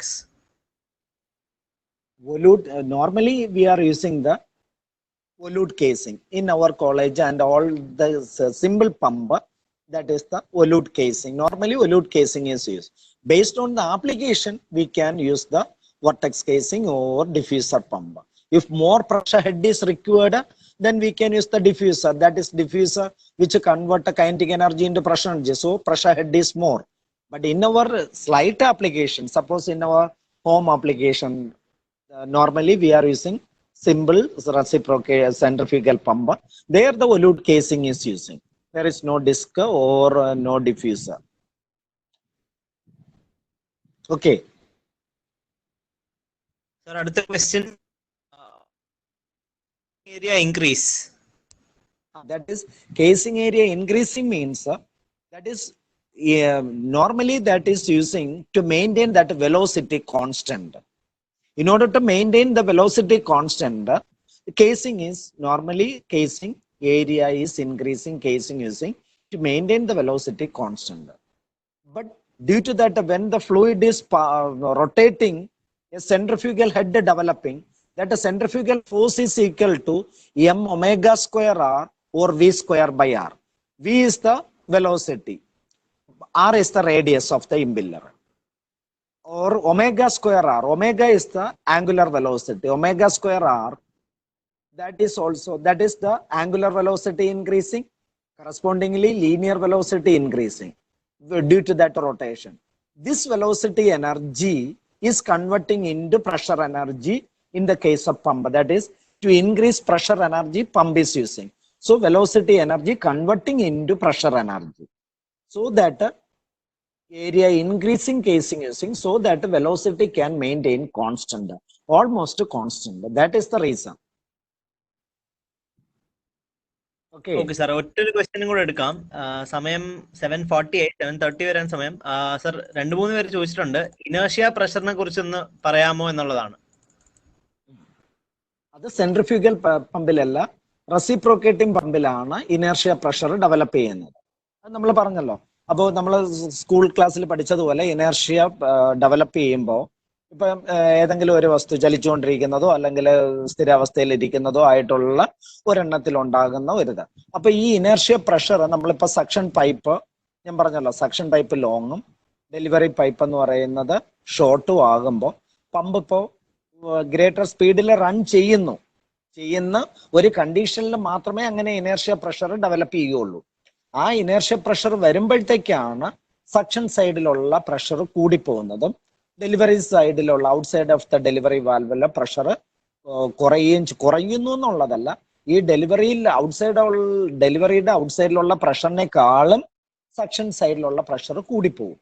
Volute, normally we are using the volute casing in our college, and all the simple pump, that is the volute casing. Normally volute casing is used. Based on the application, we can use the vortex casing or diffuser pump. If more pressure head is required, then we can use the diffuser. That is diffuser which convert the kinetic energy into pressure energy. So pressure head is more. But in our slight application, suppose in our home application, normally we are using simple reciprocal centrifugal pump. There the volute casing is using. there is no disc or no diffuser. Okay. Sir, അടുത്ത question. Area increase. That is, casing area increasing means that is normally that is using to maintain that velocity constant. In order to maintain the velocity constant, the casing is normally casing area is increasing, casing using to maintain the velocity constant. But due to that, when the fluid is rotating, a centrifugal head developing, that the centrifugal force is equal to m omega square r or v square by r. V is the velocity, r is the radius of the impeller, or omega square r. Omega is the angular velocity. Omega square r, that is the angular velocity increasing, correspondingly linear velocity increasing due to that rotation. This velocity energy is converting into pressure energy in the case of pump. That is, to increase pressure energy, pump is using. So velocity energy converting into pressure energy, so that area increasing, casing using, so that velocity can maintain constant, almost constant. That is the reason. Okay. Okay, sir. ഒറ്റൊരു ക്വസ്റ്റ്യനും കൂടെ എടുക്കാം. സമയം 7:48, 7:30 വരെയാണ് സമയം. Sir 2-3 പേര് ചോദിച്ചിട്ടുണ്ട്, inertia പ്രഷറിനെ കുറിച്ചൊന്ന് പറയാമോ എന്നുള്ളതാണ്. അത് സെൻട്രിഫ്യൂഗൽ പമ്പിലല്ല, റെസിപ്രോക്കേറ്റിംഗ് പമ്പിലാണ് ഇനേർഷ്യ പ്രഷർ ഡെവലപ്പ് ചെയ്യുന്നത്. അത് നമ്മൾ പറഞ്ഞല്ലോ. അപ്പോൾ നമ്മൾ സ്കൂൾ ക്ലാസ്സിൽ പഠിച്ചതുപോലെ ഇനേർഷ്യ ഡെവലപ്പ് ചെയ്യുമ്പോൾ ഇപ്പം ഏതെങ്കിലും ഒരു വസ്തു ചലിച്ചുകൊണ്ടിരിക്കുന്നതോ അല്ലെങ്കിൽ സ്ഥിരാവസ്ഥയിൽ ഇരിക്കുന്നതോ ആയിട്ടുള്ള ഒരെണ്ണത്തിൽ ഉണ്ടാകുന്ന ഒരിത്. അപ്പൊ ഈ ഇനേർഷ്യ പ്രഷർ നമ്മളിപ്പോ സക്ഷൻ പൈപ്പ്, ഞാൻ പറഞ്ഞല്ലോ സക്ഷൻ പൈപ്പ് ലോങ്ങും ഡെലിവറി പൈപ്പ് എന്ന് പറയുന്നത് ഷോർട്ടും ആകുമ്പോൾ പമ്പ് ഇപ്പോൾ ഗ്രേറ്റർ സ്പീഡിൽ റൺ ചെയ്യുന്ന ഒരു കണ്ടീഷനിൽ മാത്രമേ അങ്ങനെ ഇനേർഷ്യ പ്രഷർ ഡെവലപ്പ് ചെയ്യുള്ളൂ. ആ ഇനേർഷ്യ പ്രഷർ വരുമ്പോഴത്തേക്കാണ് സക്ഷൻ സൈഡിലുള്ള പ്രഷർ കൂടിപ്പോകുന്നതും ഡെലിവറി സൈഡിലുള്ള ഔട്ട്സൈഡ് ഓഫ് ദ ഡെലിവറി വാൽവിലെ പ്രഷർ കുറയുന്നു എന്നുള്ളതല്ല, ഈ ഡെലിവറിയുടെ ഔട്ട്സൈഡിലുള്ള പ്രഷറിനേക്കാളും സക്ഷൻ സൈഡിലുള്ള പ്രഷർ കൂടിപ്പോകും.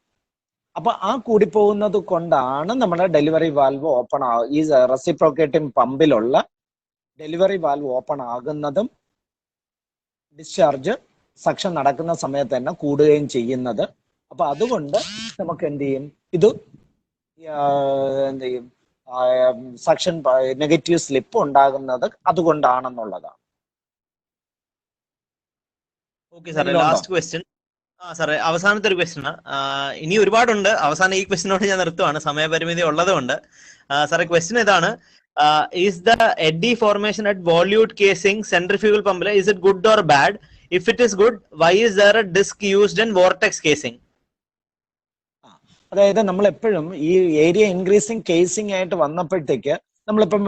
അപ്പൊ ആ കൂടിപ്പോകുന്നത് കൊണ്ടാണ് നമ്മുടെ ഡെലിവറി വാൽവ് ഓപ്പൺ ഈ റെസിപ്രോക്കേറ്റിംഗ് പമ്പിലുള്ള ഡെലിവറി വാൽവ് ഓപ്പൺ ആകുന്നതും ഡിസ്ചാർജ് സക്ഷൻ നടക്കുന്ന സമയത്ത് തന്നെ കൂടുകയും ചെയ്യുന്നത്. അപ്പൊ അതുകൊണ്ട് നമുക്ക് എന്ത് ചെയ്യും, ഇത് എന്ത് ചെയ്യും, സക്ഷൻ നെഗറ്റീവ് സ്ലിപ്പ് ഉണ്ടാകുന്നത് അതുകൊണ്ടാണെന്നുള്ളതാണ്. ഓക്കെ സാറേ, ലാസ്റ്റ് ക്വസ്റ്റ്യൻ. സാറേ അവസാനത്തെ ഒരു ക്വസ്റ്റ്യൻ. ഇനി ഒരുപാടുണ്ട്. അവസാനം ഈ ക്വസ്റ്റ്യനോട് ഞാൻ നിർത്തുവാണ്, സമയപരിമിതി ഉള്ളതുകൊണ്ട്. സാറേ ക്വസ്റ്റ്യൻ ഇതാണ്, is the eddy formation at volute casing centrifugal പമ്പിൽ is it good or bad? If it is good, why is there a disc used in vortex casing? അതായത് നമ്മൾ എപ്പോഴും ഈ ഏരിയ ഇൻക്രീസിങ് കേസിംഗ് ആയിട്ട് വന്നപ്പോഴത്തേക്ക് നമ്മളിപ്പം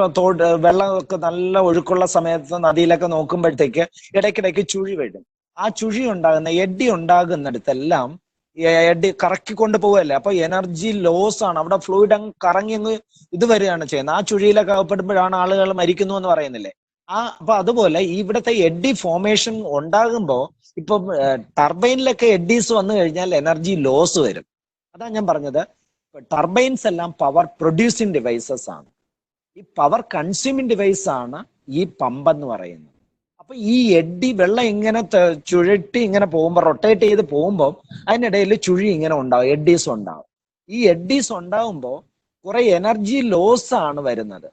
വെള്ളമൊക്കെ നല്ല ഒഴുക്കുള്ള സമയത്ത് നദിയിലൊക്കെ നോക്കുമ്പോഴത്തേക്ക് ഇടയ്ക്കിടയ്ക്ക് ചുഴി വരും. ആ ചുഴി ഉണ്ടാകുന്ന എഡ്ഡി ഉണ്ടാകുന്നിടത്തെല്ലാം എഡ്ഡി കറക്കിക്കൊണ്ട് പോവുകയല്ലേ, അപ്പൊ എനർജി ലോസ് ആണ്. അവിടെ ഫ്ലൂയിഡ് അങ്ങ് കറങ്ങി അങ്ങ് ഇത് വരികയാണ് ചെയ്യുന്നത്. ആ ചുഴിയിലൊക്കെ അകപ്പെടുമ്പോഴാണ് ആളുകൾ മരിക്കുന്നു എന്ന് പറയുന്നില്ലേ. അപ്പൊ അതുപോലെ ഇവിടുത്തെ എഡ്ഡി ഫോർമേഷൻ ഉണ്ടാകുമ്പോൾ ഇപ്പൊ ടർബൈനിലൊക്കെ എഡ്ഡീസ് വന്നു കഴിഞ്ഞാൽ എനർജി ലോസ് വരും. അതാ ഞാൻ പറഞ്ഞത്, ടർബൈൻസ് എല്ലാം പവർ പ്രൊഡ്യൂസിങ് ഡിവൈസസ് ആണ്. ഈ പവർ കൺസ്യൂമിങ് ഡിവൈസ് ആണ് ഈ പമ്പ് എന്ന് പറയുന്നത്. അപ്പൊ ഈ എഡ്ഡി വെള്ളം ഇങ്ങനെ ചുഴറ്റി ഇങ്ങനെ പോകുമ്പോൾ, റൊട്ടേറ്റ് ചെയ്ത് പോകുമ്പോൾ അതിനിടയിൽ ചുഴി ഇങ്ങനെ ഉണ്ടാവും, എഡ്ഡീസ് ഉണ്ടാവും. ഈ എഡ്ഡീസ് ഉണ്ടാവുമ്പോൾ കുറെ എനർജി ലോസ് ആണ് വരുന്നത്.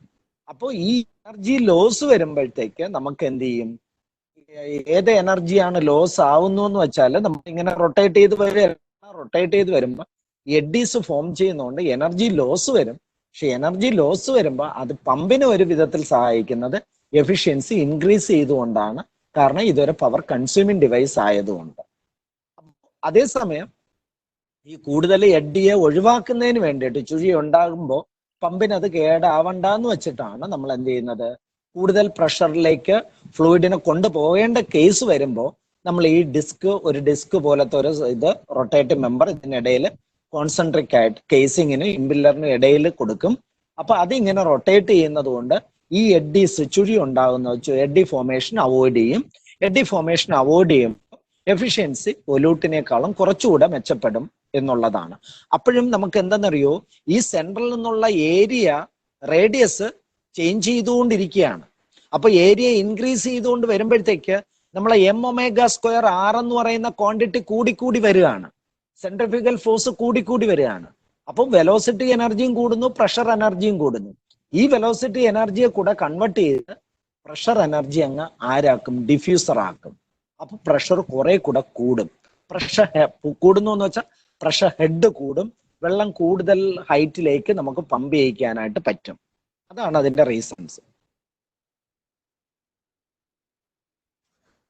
അപ്പോൾ ഈ എനർജി ലോസ് വരുമ്പോഴത്തേക്ക് നമുക്ക് എന്ത് ചെയ്യും, ഏത് എനർജിയാണ് ലോസ് ആവുന്നു എന്ന് വെച്ചാൽ നമ്മൾ ഇങ്ങനെ റൊട്ടേറ്റ് ചെയ്ത് വരുമ്പോൾ എഡ്ഡീസ് ഫോം ചെയ്യുന്നതുകൊണ്ട് എനർജി ലോസ് വരും. പക്ഷെ എനർജി ലോസ് വരുമ്പോൾ അത് പമ്പിന് ഒരു വിധത്തിൽ സഹായിക്കുന്നത് എഫിഷ്യൻസി ഇൻക്രീസ് ചെയ്തുകൊണ്ടാണ്. കാരണം ഇതൊരു പവർ കൺസ്യൂമിങ് ഡിവൈസ് ആയതുകൊണ്ട്. അതേസമയം ഈ കൂടുതൽ എഡ്ഡിയെ ഒഴിവാക്കുന്നതിന് വേണ്ടിയിട്ട് ചുഴി ഉണ്ടാകുമ്പോൾ പമ്പിന് അത് കേടാവണ്ടെന്ന് വെച്ചിട്ടാണ് നമ്മൾ എന്ത് ചെയ്യുന്നത്, കൂടുതൽ പ്രഷറിലേക്ക് ഫ്ലൂയിഡിനെ കൊണ്ടുപോകേണ്ട കേസ് വരുമ്പോൾ നമ്മൾ ഈ ഒരു ഡിസ്ക് പോലത്തെ ഒരു ഇത് റൊട്ടേറ്റീവ് മെമ്പർ ഇതിനിടയിൽ കോൺസെൻട്രിക് ആയിട്ട് കേസിങ്ങിനും ഇമ്പില്ലറിനും ഇടയിൽ കൊടുക്കും. അപ്പൊ അതിങ്ങനെ റൊട്ടേറ്റ് ചെയ്യുന്നത് കൊണ്ട് ഈ എഡ്ഡീസ് ചുഴി ഉണ്ടാകുന്ന എഡ്ഡി ഫോർമേഷൻ അവോയ്ഡ് ചെയ്യും. എഡ്ഡി ഫോർമേഷൻ അവോയ്ഡ് ചെയ്യുമ്പോൾ എഫിഷ്യൻസി പൊല്യൂട്ടിനേക്കാളും കുറച്ചുകൂടെ മെച്ചപ്പെടും എന്നുള്ളതാണ്. അപ്പോഴും നമുക്ക് എന്തെന്നറിയോ, ഈ സെൻട്രൽ നിന്നുള്ള ഏരിയ റേഡിയസ് ചേഞ്ച് ചെയ്തുകൊണ്ടിരിക്കുകയാണ്. അപ്പൊ ഏരിയ ഇൻക്രീസ് ചെയ്തുകൊണ്ട് വരുമ്പോഴത്തേക്ക് നമ്മളെ m⍵² r എന്ന് പറയുന്ന ക്വാണ്ടിറ്റി കൂടിക്കൂടി വരികയാണ്, സെൻട്രിഫ്യൂഗൽ ഫോഴ്സ് കൂടിക്കൂടി വരികയാണ്. അപ്പം വെലോസിറ്റി എനർജിയും കൂടുന്നു, പ്രഷർ എനർജിയും കൂടുന്നു. ഈ വെലോസിറ്റി എനർജിയെ കൂടെ കൺവേർട്ട് ചെയ്ത് പ്രഷർ എനർജി അങ്ങ് ആരാക്കും, ഡിഫ്യൂസർ ആക്കും. അപ്പൊ പ്രഷർ കുറെ കൂടെ കൂടും. പ്രഷർ കൂടുന്നു എന്ന് വെച്ചാൽ പ്രഷർ ഹെഡ് കൂടും, വെള്ളം കൂടുതൽ ഹൈറ്റിലേക്ക് നമുക്ക് പമ്പ് ചെയ്യിക്കാനായിട്ട് പറ്റും. അതാണ് അതിന്റെ റീസൺസ്.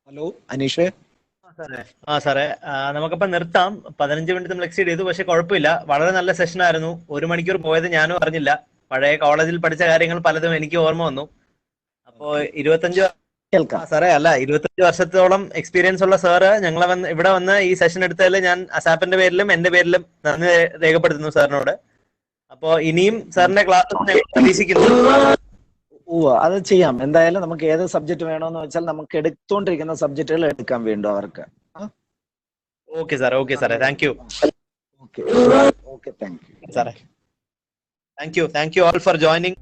ഹലോ അനീഷേ. സാറേ നമുക്കപ്പം നിർത്താം. 15 മിനിറ്റ് നമ്മൾ എക്സീഡ് ചെയ്തു, പക്ഷെ കുഴപ്പമില്ല. വളരെ നല്ല സെഷൻ ആയിരുന്നു. 1 മണിക്കൂർ പോയത് ഞാനും അറിഞ്ഞില്ല. പഴയ കോളേജിൽ പഠിച്ച കാര്യങ്ങൾ പലതും എനിക്ക് ഓർമ്മ വന്നു. അപ്പോ 25 വർഷത്തോളം എക്സ്പീരിയൻസ് ഉള്ള സാറ് ഞങ്ങളെ ഇവിടെ വന്ന് ഈ സെഷൻ എടുത്തതിൽ ഞാൻ അസാപ്പിന്റെ പേരിലും എന്റെ പേരിലും നന്ദി രേഖപ്പെടുത്തുന്നു സാറിനോട്. അപ്പോ ഇനിയും സാറിന്റെ ക്ലാസ് പ്രതീക്ഷിക്കുന്നു. അത് ചെയ്യാം. എന്തായാലും നമുക്ക് ഏത് സബ്ജക്ട് വേണമെന്ന് വെച്ചാൽ നമുക്ക് എടുത്തുകൊണ്ടിരിക്കുന്ന സബ്ജക്റ്റുകൾ എടുക്കാൻ വേണ്ടു അവർക്ക്. ഓക്കെ സാറേ, thank you. Okay, thank you സാറേ. Thank you all for joining.